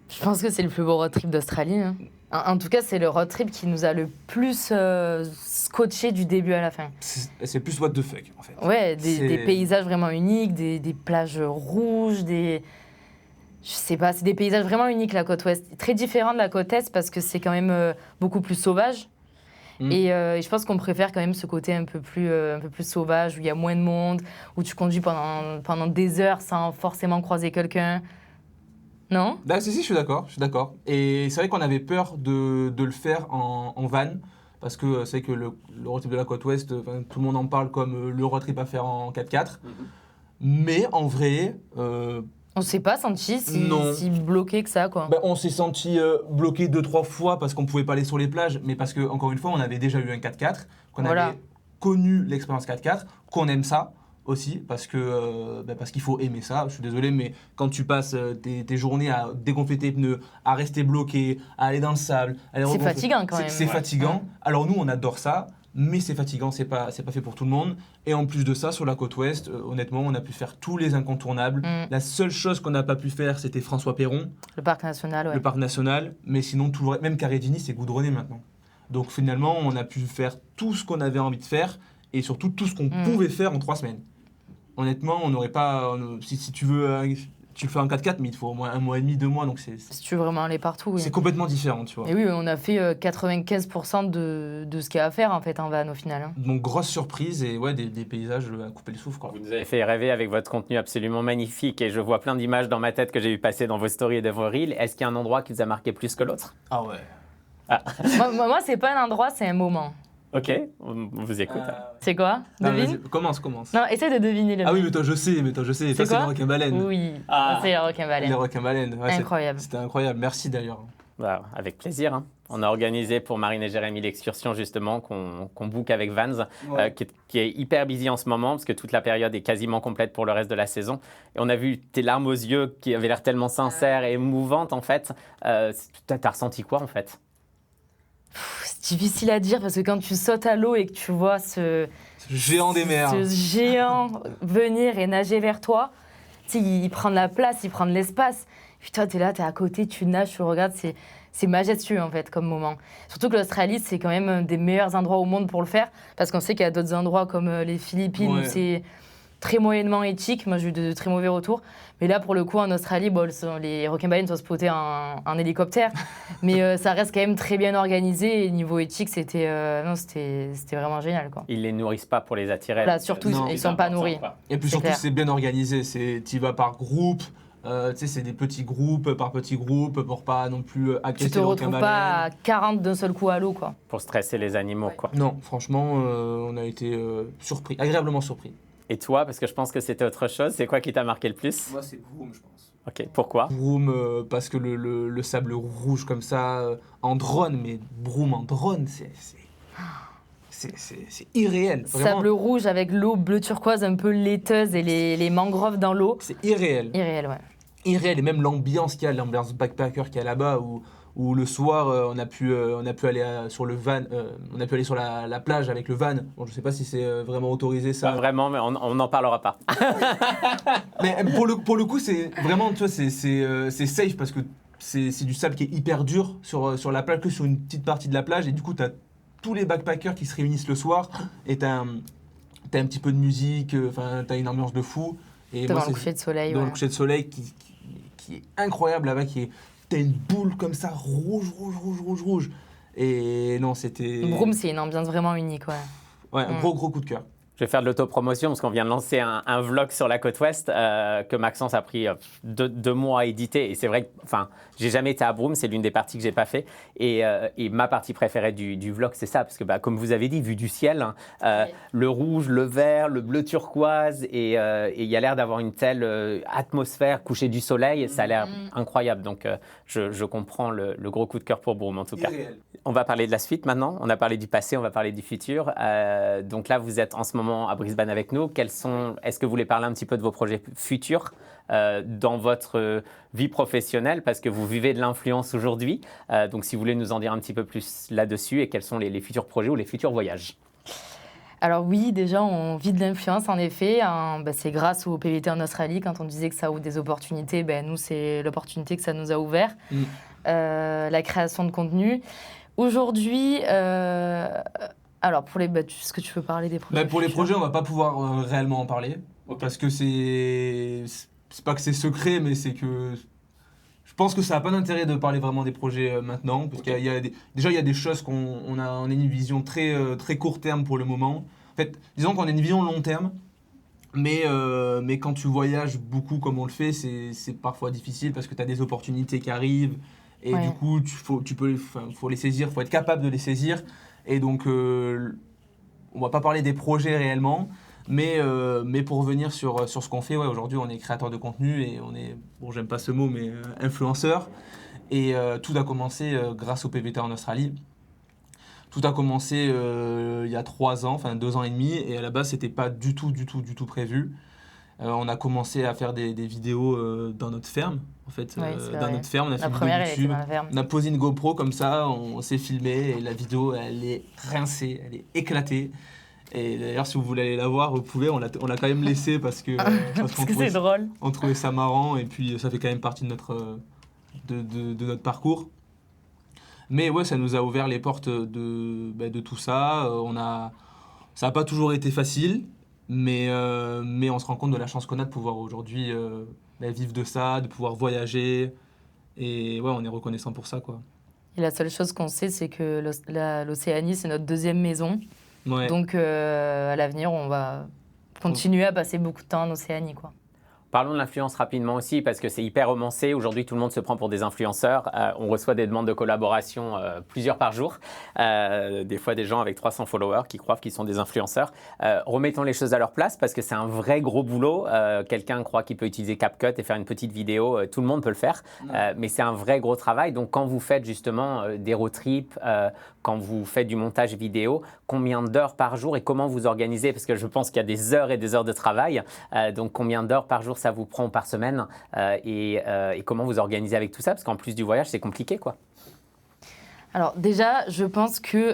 Je pense que c'est le plus beau road trip d'Australie. Hein. En tout cas, c'est le road trip qui nous a le plus scotché du début à la fin. C'est plus what the fuck, en fait. Ouais, C'est- des paysages vraiment uniques, des plages rouges, je sais pas, c'est des paysages vraiment uniques, la côte ouest. Très différent de la côte est parce que c'est quand même beaucoup plus sauvage. Et je pense qu'on préfère quand même ce côté un peu plus sauvage, où il y a moins de monde, où tu conduis pendant des heures sans forcément croiser quelqu'un. Non? Bah, si, je suis d'accord. Et c'est vrai qu'on avait peur de le faire en van, parce que c'est vrai que le road trip de la côte ouest, tout le monde en parle comme le road trip à faire en 4x4. Mais en vrai, On s'est pas senti Non. si bloqué que ça, quoi. bah, on s'est senti bloqué 2-3 fois parce qu'on pouvait pas aller sur les plages, mais parce que, encore une fois, on avait déjà eu un 4x4, qu'on Voilà. avait connu l'expérience 4x4, qu'on aime ça aussi, parce qu'il faut aimer ça. Je suis désolé, mais quand tu passes tes journées à dégonfler tes pneus, à rester bloqué, à aller dans le sable, à aller C'est regonfler- fatigant, quand même. C'est Ouais. fatigant. Alors nous, on adore ça, mais c'est fatigant, c'est pas fait pour tout le monde. Et en plus de ça, sur la côte ouest, honnêtement, on a pu faire tous les incontournables. La seule chose qu'on n'a pas pu faire, c'était François Perron, Le parc national, ouais. le parc national, mais sinon, même Carédini, c'est goudronné maintenant. Donc finalement, on a pu faire tout ce qu'on avait envie de faire, et surtout tout ce qu'on pouvait faire en 3 semaines. Honnêtement, on n'aurait pas... Si tu veux... tu le fais en 4x4, mais il te faut au moins 1 mois et demi, 2 mois, donc Si tu veux vraiment aller partout, oui. c'est complètement différent, tu vois. Et oui, on a fait 95% de ce qu'il y a à faire, en fait, en van, au final. Hein. Donc grosse surprise, et ouais, des paysages à couper le souffle, quoi. Vous nous avez fait rêver avec votre contenu absolument magnifique et je vois plein d'images dans ma tête que j'ai vu passer dans vos stories et de vos reels. Est-ce qu'il y a un endroit qui vous a marqué plus que l'autre? Ah ouais. moi, c'est pas un endroit, c'est un moment. Ok, on vous écoute. C'est quoi? Ah, Devine? vas-y, commence. Non, essaie de deviner le Ah oui, mien. mais toi, je sais. Ça, C'est c'est quoi les requins-baleines. Oui, Ah. c'est le requin-baleine. Les requins-baleines. Ouais, Incroyable. C'était incroyable. Merci d'ailleurs. Bah, avec plaisir. Hein. On a organisé pour Marine et Jérémy l'excursion justement qu'on book avec Vans, qui est hyper busy en ce moment parce que toute la période est quasiment complète pour le reste de la saison. Et on a vu tes larmes aux yeux qui avaient l'air tellement sincères et émouvantes en fait. T'as ressenti quoi en fait? C'est difficile à dire parce que quand tu sautes à l'eau et que tu vois Ce géant des mers. ce géant venir et nager vers toi, tu sais, il prend de la place, il prend de l'espace. Puis toi, t'es là, t'es à côté, tu nages, tu regardes, c'est majestueux en fait comme moment. Surtout que l'Australie, c'est quand même un des meilleurs endroits au monde pour le faire, parce qu'on sait qu'il y a d'autres endroits comme les Philippines où c'est très moyennement éthique. Moi, j'ai eu de très mauvais retours. Mais là, pour le coup, en Australie, bon, les requins-baleines sont spotés en hélicoptère, mais ça reste quand même très bien organisé. Et niveau éthique, c'était vraiment génial, quoi. Ils les nourrissent pas pour les attirer. Là, surtout, ils sont pas nourris. Et puis surtout, c'est bien organisé. Tu vas par groupe. C'est des petits groupes par petits groupes pour pas non plus agresser. Tu te retrouves pas à 40 d'un seul coup à l'eau, quoi. Pour stresser les animaux, quoi. Non, franchement, on a été surpris, agréablement surpris. Et toi, parce que je pense que c'était autre chose, c'est quoi qui t'a marqué le plus? Moi, c'est Broome, je pense. Ok, pourquoi? Broome, parce que le sable rouge comme ça, en drone, mais Broome en drone, c'est irréel. Vraiment. Sable rouge avec l'eau bleu turquoise un peu laiteuse et les mangroves dans l'eau. C'est irréel. Irréel, ouais. Irréel, et même l'ambiance qu'il y a, l'ambiance backpacker qu'il y a là-bas, où le soir, on a pu aller sur le van, on a pu aller sur la plage avec le van. Bon, je sais pas si c'est vraiment autorisé ça. Pas vraiment, mais on n'en parlera pas. Mais pour le coup, c'est vraiment, tu vois, c'est safe parce que c'est du sable qui est hyper dur sur la plage, que sur une petite partie de la plage, et du coup, tu as tous les backpackers qui se réunissent le soir, et tu as un petit peu de musique, enfin, tu as une ambiance de fou. Et Devant le coucher de soleil. Dans le coucher de soleil qui est incroyable là-bas, t'as une boule comme ça, rouge. Et non, c'était... Broome, c'est une ambiance vraiment unique, ouais. Ouais, un gros coup de cœur. Je vais faire de l'autopromotion parce qu'on vient de lancer un vlog sur la côte ouest que Maxence a pris 2 mois à éditer. Et c'est vrai que, enfin, j'ai jamais été à Broome, c'est l'une des parties que j'ai pas fait. Et ma partie préférée du vlog, c'est ça, parce que comme vous avez dit, vu du ciel, le rouge, le vert, le bleu turquoise, et il y a l'air d'avoir une telle atmosphère, coucher du soleil, ça a l'air incroyable. Donc je comprends le gros coup de cœur pour Broome en tout cas. On va parler de la suite maintenant. On a parlé du passé, on va parler du futur. Donc là, vous êtes en ce moment à Brisbane avec nous. Est-ce que vous voulez parler un petit peu de vos projets futurs dans votre vie professionnelle, parce que vous vivez de l'influence aujourd'hui. Donc si vous voulez nous en dire un petit peu plus là-dessus, et quels sont les futurs projets ou les futurs voyages? Alors oui, déjà, on vit de l'influence, en effet. C'est grâce au PVT en Australie. Quand on disait que ça ouvre des opportunités, nous, c'est l'opportunité que ça nous a ouvert. La création de contenu. Aujourd'hui, alors, est-ce que tu veux parler des projets? Pour les projets, on va pas pouvoir réellement en parler. Parce que c'est pas que c'est secret, mais c'est que... Je pense que ça n'a pas d'intérêt de parler vraiment des projets maintenant. Parce qu'il y a déjà, il y a des choses on a une vision très court terme pour le moment. En fait, disons qu'on a une vision long terme. Mais quand tu voyages beaucoup comme on le fait, c'est parfois difficile parce que tu as des opportunités qui arrivent. Et du coup, faut les saisir, il faut être capable de les saisir. Et donc, on va pas parler des projets réellement, mais pour revenir sur ce qu'on fait, aujourd'hui, on est créateur de contenu et on est, bon, j'aime pas ce mot, mais influenceur. Et tout a commencé grâce au PVT en Australie. Tout a commencé il y a 3 ans, enfin 2 ans et demi, et à la base, c'était pas du tout prévu. On a commencé à faire des vidéos dans notre ferme. En fait, dans notre ferme, on a fait une vidéo YouTube. On a posé une GoPro comme ça, on s'est filmé et la vidéo, elle est rincée, elle est éclatée. Et d'ailleurs, si vous voulez aller la voir, vous pouvez. On l'a quand même laissé parce que c'est drôle. On trouvait ça marrant et puis ça fait quand même partie de notre parcours. Mais ouais, ça nous a ouvert les portes de tout ça. Ça n'a pas toujours été facile. Mais on se rend compte de la chance qu'on a de pouvoir aujourd'hui vivre de ça, de pouvoir voyager. Et ouais, on est reconnaissant pour ça, quoi. Et la seule chose qu'on sait, c'est que l'Océanie, c'est notre 2e maison. Ouais. Donc, à l'avenir, on va continuer à passer beaucoup de temps en Océanie, quoi. Parlons de l'influence rapidement aussi, parce que c'est hyper romancé. Aujourd'hui, tout le monde se prend pour des influenceurs. On reçoit des demandes de collaboration plusieurs par jour. Des fois, des gens avec 300 followers qui croient qu'ils sont des influenceurs. Remettons les choses à leur place, parce que c'est un vrai gros boulot. Quelqu'un croit qu'il peut utiliser CapCut et faire une petite vidéo. Tout le monde peut le faire. Mais c'est un vrai gros travail. Donc, quand vous faites justement des road trips, quand vous faites du montage vidéo, combien d'heures par jour et comment vous organisez? Parce que je pense qu'il y a des heures et des heures de travail. Donc, combien d'heures par jour ça vous prend par semaine et comment vous organisez avec tout ça? Parce qu'en plus du voyage, c'est compliqué, quoi. Alors déjà, je pense que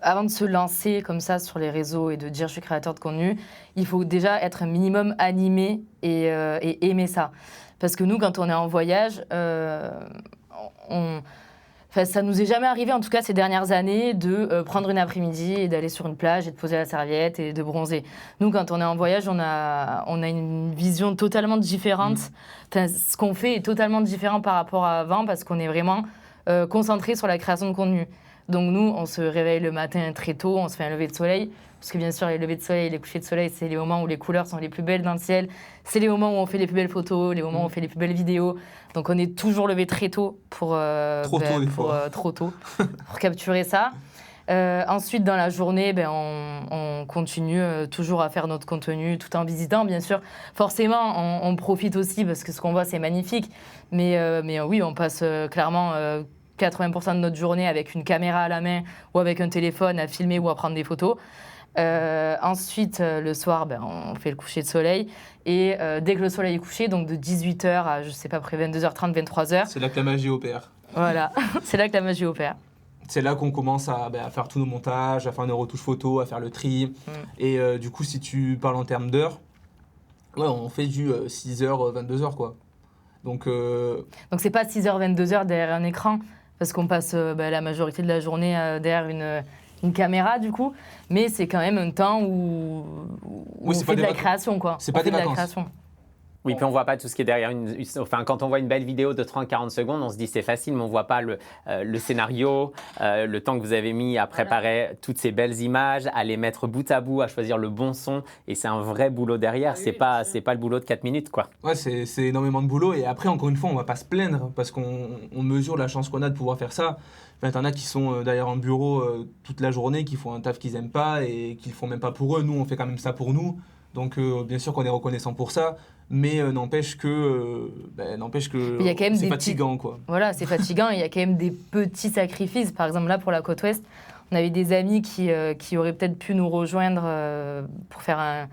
avant de se lancer comme ça sur les réseaux et de dire je suis créateur de contenu, il faut déjà être un minimum animé et aimer ça. Parce que nous, quand on est en voyage, Enfin, ça nous est jamais arrivé, en tout cas ces dernières années, de prendre une après-midi et d'aller sur une plage et de poser la serviette et de bronzer. Nous, quand on est en voyage, on a une vision totalement différente. Enfin, ce qu'on fait est totalement différent par rapport à avant parce qu'on est vraiment concentré sur la création de contenu. Donc nous, on se réveille le matin très tôt, on se fait un lever de soleil. Parce que bien sûr, les levées de soleil et les couchers de soleil, c'est les moments où les couleurs sont les plus belles dans le ciel. C'est les moments où on fait les plus belles photos, les moments où on fait les plus belles vidéos. Donc on est toujours levé très tôt pour capturer ça. Ensuite, dans la journée, on continue toujours à faire notre contenu tout en visitant, bien sûr. Forcément, on profite aussi parce que ce qu'on voit, c'est magnifique. Mais oui, on passe clairement 80% de notre journée avec une caméra à la main ou avec un téléphone à filmer ou à prendre des photos. Ensuite, le soir, on fait le coucher de soleil. Et dès que le soleil est couché, donc de 18h à, je sais pas, après 22h30, 23h. C'est là que la magie opère. Voilà, c'est là que la magie opère. C'est là qu'on commence à faire tous nos montages, à faire nos retouches photos, à faire le tri. Et du coup, si tu parles en termes d'heures, on fait du 6h, 22h, quoi. Donc c'est pas 6h, 22h derrière un écran, parce qu'on passe la majorité de la journée derrière une caméra, du coup. Mais c'est quand même un temps où on fait de la création, quoi. C'est pas des vacances. Oui, puis on voit pas tout ce qui est derrière Enfin, quand on voit une belle vidéo de 30-40 secondes, on se dit c'est facile, mais on voit pas le scénario, le temps que vous avez mis à préparer toutes ces belles images, à les mettre bout à bout, à choisir le bon son. Et c'est un vrai boulot derrière. C'est pas le boulot de 4 minutes, quoi. Ouais, c'est énormément de boulot. Et après, encore une fois, on va pas se plaindre parce qu'on mesure la chance qu'on a de pouvoir faire ça. Enfin, t'en as qui sont d'ailleurs en bureau toute la journée, qui font un taf qu'ils aiment pas et qui le font même pas pour eux. Nous, on fait quand même ça pour nous. Donc, bien sûr qu'on est reconnaissant pour ça. Mais n'empêche que c'est fatigant, quoi. Voilà, c'est fatigant. Il y a quand même des petits sacrifices. Par exemple, là, pour la côte ouest, on avait des amis qui auraient peut-être pu nous rejoindre pour faire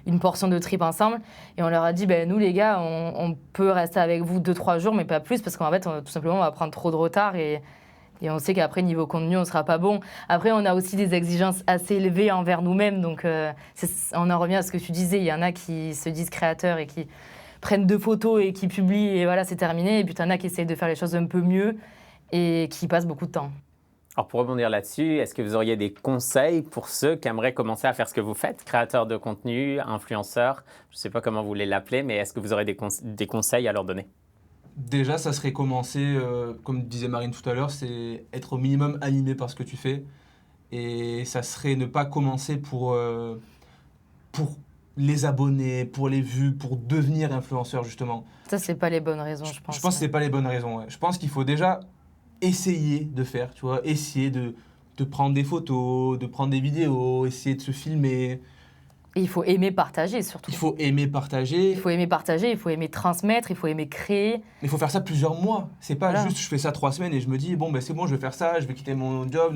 une portion de trip ensemble. Et on leur a dit, nous, les gars, on peut rester avec vous 2-3 jours, mais pas plus, parce qu'en fait, tout simplement, on va prendre trop de retard et on sait qu'après, niveau contenu, on ne sera pas bon. Après, on a aussi des exigences assez élevées envers nous-mêmes. Donc, on en revient à ce que tu disais. Il y en a qui se disent créateurs et qui prennent 2 photos et qui publient et voilà, c'est terminé. Et puis, il y en a qui essayent de faire les choses un peu mieux et qui passent beaucoup de temps. Alors, pour rebondir là-dessus, est-ce que vous auriez des conseils pour ceux qui aimeraient commencer à faire ce que vous faites, créateurs de contenu, influenceurs? Je ne sais pas comment vous voulez l'appeler, mais est-ce que vous aurez des conseils à leur donner? Déjà, ça serait commencer, comme disait Marine tout à l'heure, c'est être au minimum animé par ce que tu fais. Et ça serait ne pas commencer pour les abonnés, pour les vues, pour devenir influenceur, justement. Ça, c'est pas les bonnes raisons, je pense. Je pense que c'est pas les bonnes raisons, ouais. Je pense qu'il faut déjà essayer de faire, tu vois, essayer de prendre des photos, de prendre des vidéos, essayer de se filmer. Et il faut aimer partager, surtout. Il faut aimer partager. Il faut aimer partager, il faut aimer transmettre, il faut aimer créer. Mais il faut faire ça plusieurs mois. C'est pas juste je fais ça 3 semaines et je me dis c'est bon, je vais faire ça, je vais quitter mon job.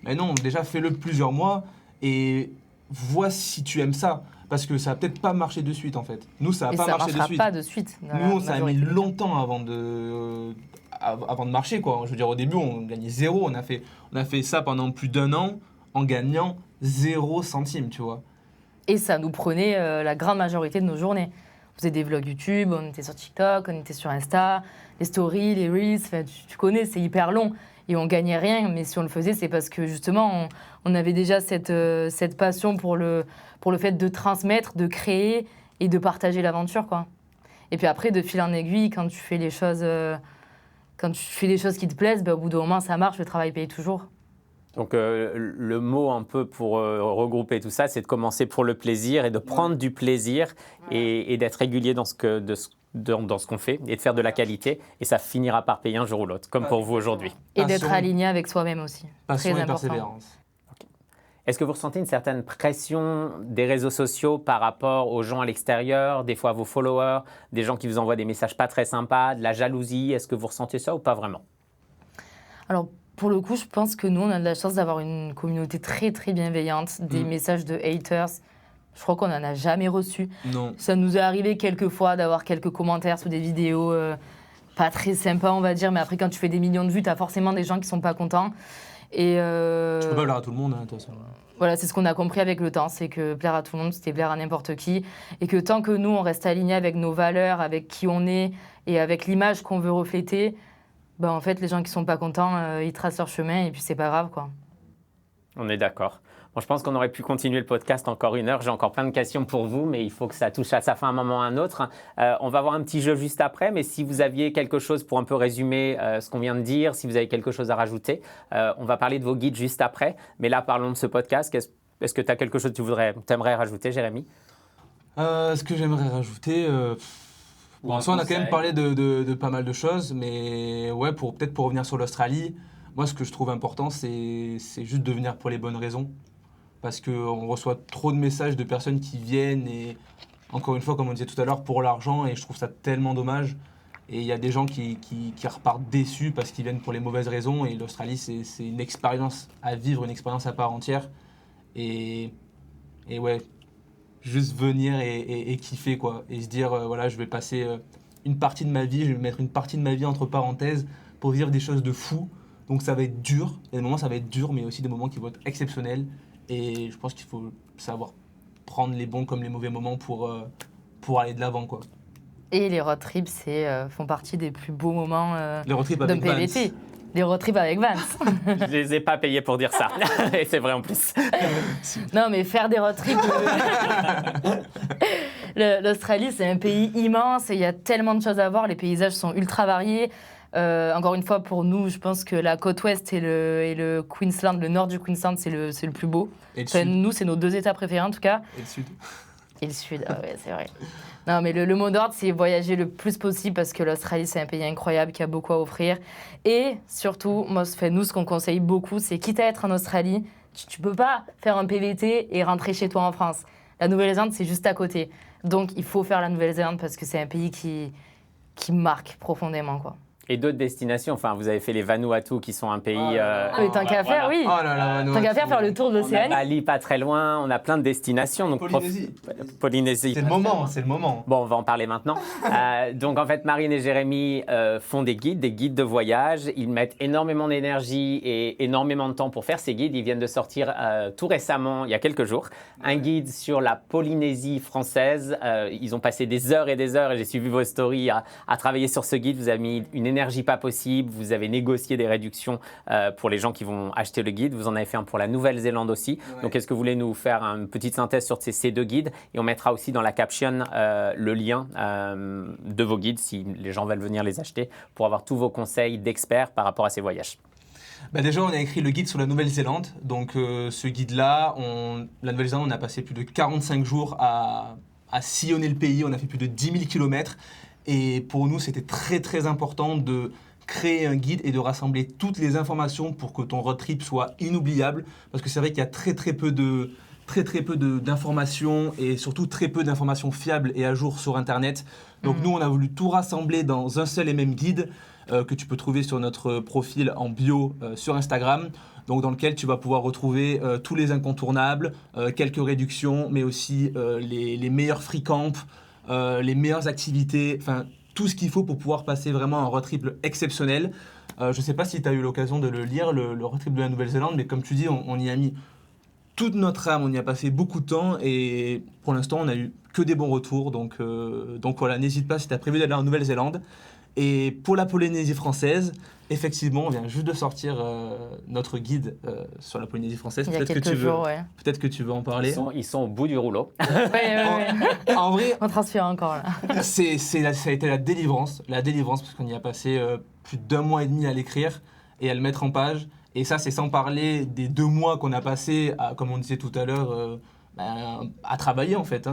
Mais non, déjà fais-le plusieurs mois et vois si tu aimes ça. Parce que ça va peut-être pas marcher de suite en fait. Nous, ça va pas marcher de suite. Ça marchera pas de suite. Nous, ça a mis longtemps avant de marcher, quoi. Je veux dire, au début, on gagnait 0. On a fait ça pendant plus d'1 an en gagnant 0 centime, tu vois. Et ça nous prenait la grande majorité de nos journées. On faisait des vlogs YouTube, on était sur TikTok, on était sur Insta, les stories, les Reels, tu connais, c'est hyper long. Et on gagnait rien, mais si on le faisait, c'est parce que justement, on avait déjà cette passion pour le fait de transmettre, de créer et de partager l'aventure, quoi. Et puis après, de fil en aiguille, quand tu fais les choses qui te plaisent, au bout d'un moment, ça marche, le travail paye toujours. Donc le mot un peu pour regrouper tout ça, c'est de commencer pour le plaisir et de prendre du plaisir et d'être régulier dans ce qu'on fait et de faire de la qualité. Et ça finira par payer un jour ou l'autre, comme pour vous aujourd'hui. Et d'être aligné avec soi-même aussi. Passion Très et important. persévérance. Okay. Est-ce que vous ressentez une certaine pression des réseaux sociaux par rapport aux gens à l'extérieur, des fois à vos followers, des gens qui vous envoient des messages pas très sympas, de la jalousie? Est-ce que vous ressentez ça ou pas vraiment? Alors, pour le coup, je pense que nous, on a de la chance d'avoir une communauté très, très bienveillante. Des messages de haters, je crois qu'on n'en a jamais reçu. Non. Ça nous est arrivé quelques fois d'avoir quelques commentaires sous des vidéos pas très sympas, on va dire. Mais après, quand tu fais des millions de vues, tu as forcément des gens qui ne sont pas contents. Et tu peux pas plaire à tout le monde, hein, de toute façon. Voilà, c'est ce qu'on a compris avec le temps, c'est que plaire à tout le monde, c'était plaire à n'importe qui. Et que tant que nous, on reste alignés avec nos valeurs, avec qui on est et avec l'image qu'on veut refléter, Bah, en fait, les gens qui sont pas contents, ils tracent leur chemin et puis c'est pas grave, quoi. On est d'accord. Bon, je pense qu'on aurait pu continuer le podcast encore 1 heure. J'ai encore plein de questions pour vous, mais il faut que ça touche à sa fin à un moment ou à un autre. On va avoir un petit jeu juste après, mais si vous aviez quelque chose pour un peu résumer ce qu'on vient de dire, si vous avez quelque chose à rajouter, on va parler de vos guides juste après. Mais là, parlons de ce podcast. Est-ce que tu as quelque chose que tu aimerais rajouter, Jérémy? Ce que j'aimerais rajouter, bon, en soi, on a quand même parlé de pas mal de choses, mais ouais, peut-être pour revenir sur l'Australie, moi, ce que je trouve important, c'est juste de venir pour les bonnes raisons. Parce qu'on reçoit trop de messages de personnes qui viennent et, encore une fois, comme on disait tout à l'heure, pour l'argent, et je trouve ça tellement dommage. Et il y a des gens qui repartent déçus parce qu'ils viennent pour les mauvaises raisons, et l'Australie, c'est une expérience à vivre, une expérience à part entière. Et ouais, juste venir et kiffer, quoi. Et se dire, voilà, je vais passer une partie de ma vie, je vais mettre une partie de ma vie entre parenthèses pour vivre des choses de fou. Donc ça va être dur, il y a des moments ça va être dur, mais aussi des moments qui vont être exceptionnels. Et je pense qu'il faut savoir prendre les bons comme les mauvais moments pour aller de l'avant, quoi. Et les road trips font partie des plus beaux moments Les road trips d'un avec PVT. Vans. Les road trips avec Vans. Je ne les ai pas payés pour dire ça. Et c'est vrai en plus. Non, mais faire des road trips... L'Australie, c'est un pays immense et il y a tellement de choses à voir. Les paysages sont ultra variés. Encore une fois, pour nous, je pense que la côte ouest et le Queensland, le nord du Queensland, c'est le plus beau. Et le Enfin, sud. nous, c'est nos 2 États préférés en tout cas. Et le sud. Et le sud, ah ouais, c'est vrai. Non, mais le mot d'ordre, c'est voyager le plus possible parce que l'Australie, c'est un pays incroyable qui a beaucoup à offrir. Et surtout, nous, ce qu'on conseille beaucoup, c'est quitte à être en Australie, tu peux pas faire un PVT et rentrer chez toi en France. La Nouvelle-Zélande, c'est juste à côté. Donc, il faut faire la Nouvelle-Zélande parce que c'est un pays qui marque profondément, quoi. Et d'autres destinations, enfin, vous avez fait les Vanuatu qui sont un pays. Ah, mais tant qu'à faire, oui. Oh là là, Tant qu'à faire le tour de On a l'Océanie. Bali pas très loin, on a plein de destinations. Donc Polynésie. Polynésie. C'est le moment, c'est le moment. Bon, on va en parler maintenant. Donc, en fait, Marine et Jérémy font des guides de voyage. Ils mettent énormément d'énergie et énormément de temps pour faire ces guides. Ils viennent de sortir tout récemment, il y a quelques jours, un guide sur la Polynésie française. Ils ont passé des heures et j'ai suivi vos stories à travailler sur ce guide. Vous avez mis une énergie pas possible. Vous avez négocié des réductions pour les gens qui vont acheter le guide. Vous en avez fait un pour la Nouvelle-Zélande aussi. Ouais. Donc, est-ce que vous voulez nous faire une petite synthèse sur ces 2 guides? Et on mettra aussi dans la caption le lien de vos guides si les gens veulent venir les acheter pour avoir tous vos conseils d'experts par rapport à ces voyages. Bah déjà, on a écrit le guide sur la Nouvelle-Zélande. Donc, ce guide-là, la Nouvelle-Zélande, on a passé plus de 45 jours à sillonner le pays. On a fait plus de 10 000 kilomètres. Et pour nous, c'était très, très important de créer un guide et de rassembler toutes les informations pour que ton road trip soit inoubliable. Parce que c'est vrai qu'il y a très, très peu d'informations et surtout très peu d'informations fiables et à jour sur Internet. Donc, nous, on a voulu tout rassembler dans un seul et même guide que tu peux trouver sur notre profil en bio sur Instagram, donc dans lequel tu vas pouvoir retrouver tous les incontournables, quelques réductions, mais aussi les meilleurs free camps, les meilleures activités, enfin tout ce qu'il faut pour pouvoir passer vraiment un road trip exceptionnel. Je ne sais pas si tu as eu l'occasion de le lire, le road trip de la Nouvelle-Zélande, mais comme tu dis, on y a mis toute notre âme, on y a passé beaucoup de temps et pour l'instant, on n'a eu que des bons retours. Donc voilà, n'hésite pas si tu as prévu d'aller en Nouvelle-Zélande. Et pour la Polynésie française, effectivement, on vient juste de sortir notre guide sur la Polynésie française. Il y a quelques jours, ouais. Peut-être que tu veux en parler. Ils sont au bout du rouleau. Ouais. En vrai, On transpire encore, là. ça a été la délivrance parce qu'on y a passé plus d'1 mois et demi à l'écrire et à le mettre en page. Et ça, c'est sans parler des 2 mois qu'on a passé, comme on disait tout à l'heure, à travailler en fait.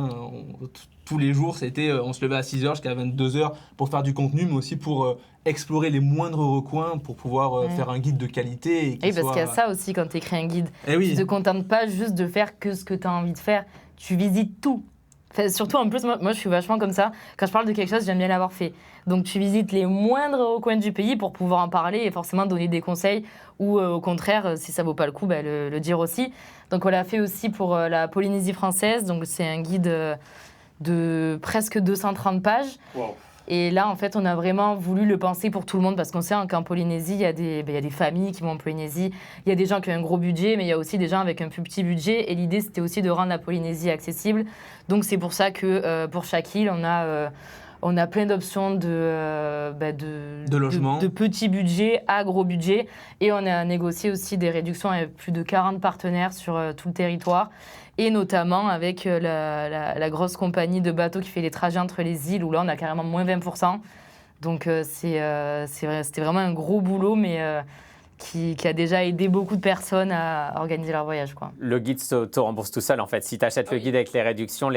Tous les jours, on se levait à 6h jusqu'à 22h pour faire du contenu, mais aussi pour explorer les moindres recoins pour pouvoir faire un guide de qualité. Oui, parce qu'il y a ça aussi quand tu écris un guide. Eh oui. Tu ne te contentes pas juste de faire que ce que tu as envie de faire, tu visites tout. Enfin, surtout en plus, moi je suis vachement comme ça. Quand je parle de quelque chose, j'aime bien l'avoir fait. Donc tu visites les moindres recoins du pays pour pouvoir en parler et forcément donner des conseils ou au contraire, si ça vaut pas le coup, le dire aussi. Donc on l'a fait aussi pour la Polynésie française. Donc c'est un guide de presque 230 pages. Wow. Et là, en fait, on a vraiment voulu le penser pour tout le monde parce qu'on sait qu'en Polynésie, il y a des familles qui vont en Polynésie. Il y a des gens qui ont un gros budget, mais il y a aussi des gens avec un plus petit budget. Et l'idée, c'était aussi de rendre la Polynésie accessible. Donc, c'est pour ça que pour chaque île, On a plein d'options De logement. de petits budgets à gros budgets. Et on a négocié aussi des réductions avec plus de 40 partenaires sur tout le territoire. Et notamment avec la grosse compagnie de bateaux qui fait les trajets entre les îles, où là, on a carrément moins 20%. Donc, c'était vraiment un gros boulot, mais qui a déjà aidé beaucoup de personnes à organiser leur voyage, quoi. Le guide s'auto-rembourse tout seul, en fait. Si tu achètes le guide avec les réductions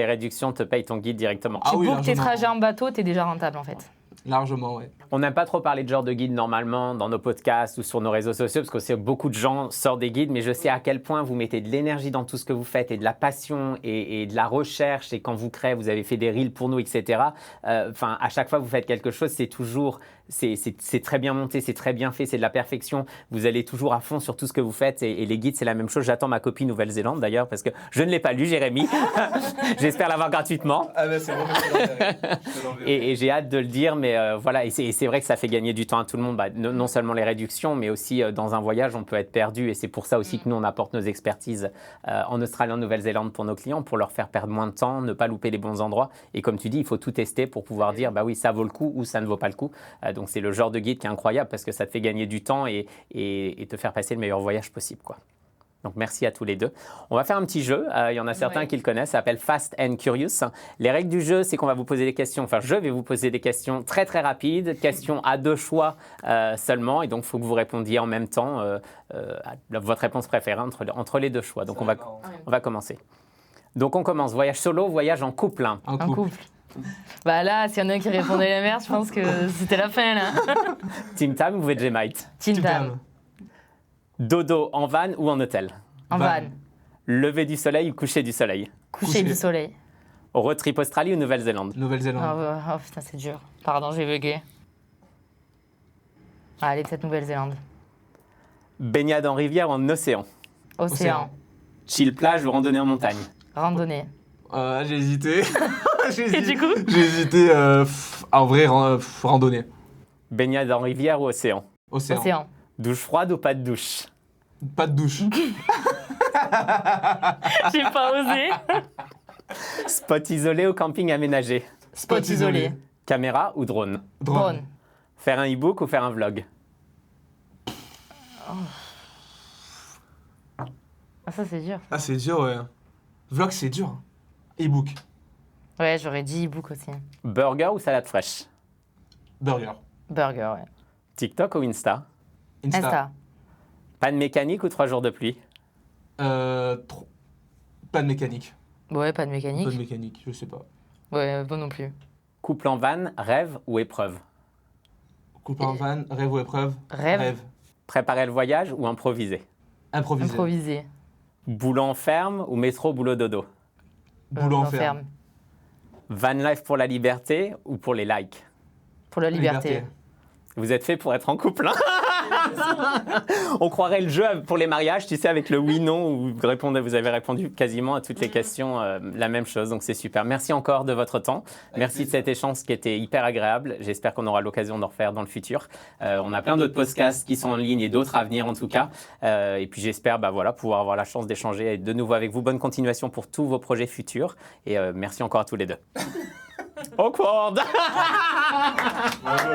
te payent ton guide directement. Ah oui, Pour tes largement. trajets en bateau, tu es déjà rentable, en fait. Largement, ouais. On n'aime pas trop parler de genre de guide normalement dans nos podcasts ou sur nos réseaux sociaux parce que c'est beaucoup de gens sortent des guides, mais je sais à quel point vous mettez de l'énergie dans tout ce que vous faites et de la passion et de la recherche. Et quand vous créez, vous avez fait des reels pour nous, etc. Enfin, à chaque fois que vous faites quelque chose, c'est toujours... C'est très bien monté, c'est très bien fait, c'est de la perfection. Vous allez toujours à fond sur tout ce que vous faites et les guides, c'est la même chose. J'attends ma copie Nouvelle-Zélande d'ailleurs parce que je ne l'ai pas lu, Jérémy. J'espère l'avoir gratuitement. Ah ben c'est bon, Et j'ai hâte de le dire, mais voilà, et c'est vrai que ça fait gagner du temps à tout le monde. Bah, non seulement les réductions, mais aussi dans un voyage, on peut être perdu. Et c'est pour ça aussi que nous, on apporte nos expertises en Australie, en Nouvelle-Zélande pour nos clients, pour leur faire perdre moins de temps, ne pas louper les bons endroits. Et comme tu dis, il faut tout tester pour pouvoir dire, bah oui, ça vaut le coup ou ça ne vaut pas le coup. Donc c'est le genre de guide qui est incroyable parce que ça te fait gagner du temps et te faire passer le meilleur voyage possible, quoi. Donc, merci à tous les deux. On va faire un petit jeu. Il y en a certains qui le connaissent. Ça s'appelle Fast and Curious. Les règles du jeu, c'est qu'on va vous poser des questions. Enfin, je vais vous poser des questions très, très rapides. Questions à 2 choix seulement. Et donc, il faut que vous répondiez en même temps à votre réponse préférée entre les 2 choix. Donc, on va commencer. Donc, on commence. Voyage solo, voyage en couple. Un Un couple. couple. Bah là, s'il y en a un qui répondait la merde, je pense que c'était la fin, là. Team Tam ou Vegemite? Team Tam. Dodo en van ou en hôtel? En van. Lever du soleil ou coucher du soleil? Coucher du soleil. Road trip Australie ou Nouvelle-Zélande? Nouvelle-Zélande. Oh putain, c'est dur. Pardon, j'ai bugué. Allez, peut-être Nouvelle-Zélande. Baignade en rivière ou en océan? Océan. Chill plage ou randonnée en montagne? Randonnée. J'ai hésité. Et du coup? J'ai hésité. En vrai, randonnée. Baignade en rivière ou océan? Océan. Douche froide ou pas de douche? Pas de douche. J'ai pas osé. Spot isolé ou camping aménagé? Spot isolé. Caméra ou drone? Drone. Faire un e-book ou faire un vlog? Ah, ça, c'est dur. Ah, c'est dur, ouais. Vlog, c'est dur. E-book. Ouais, j'aurais dit e-book aussi. Burger ou salade fraîche? Burger. Burger, ouais. TikTok ou Insta? Insta. Panne mécanique ou 3 jours de pluie? Pas de mécanique. Ouais, pas de Pas mécanique. de mécanique, je sais pas. Ouais, bon non plus. Couple en van, rêve ou épreuve? Couple en van, rêve ou épreuve? Rêve. Préparer le voyage ou improviser? Improvisé. Improvisé. Boulot en ferme ou métro boulot dodo? Boulot en ferme. Van life pour la liberté ou pour les likes? Pour la liberté. Vous êtes fait pour être en couple, hein? On croirait le jeu pour les mariages, tu sais, avec le oui/non, où vous avez répondu quasiment à toutes les questions la même chose, donc c'est super. Merci encore de votre temps. Merci de cet échange qui était hyper agréable. J'espère qu'on aura l'occasion d'en refaire dans le futur. On a plein d'autres podcasts qui sont en ligne et d'autres à venir en tout cas. Et puis j'espère pouvoir avoir la chance d'échanger de nouveau avec vous. Bonne continuation pour tous vos projets futurs. Et merci encore à tous les deux. Awkward. Bravo.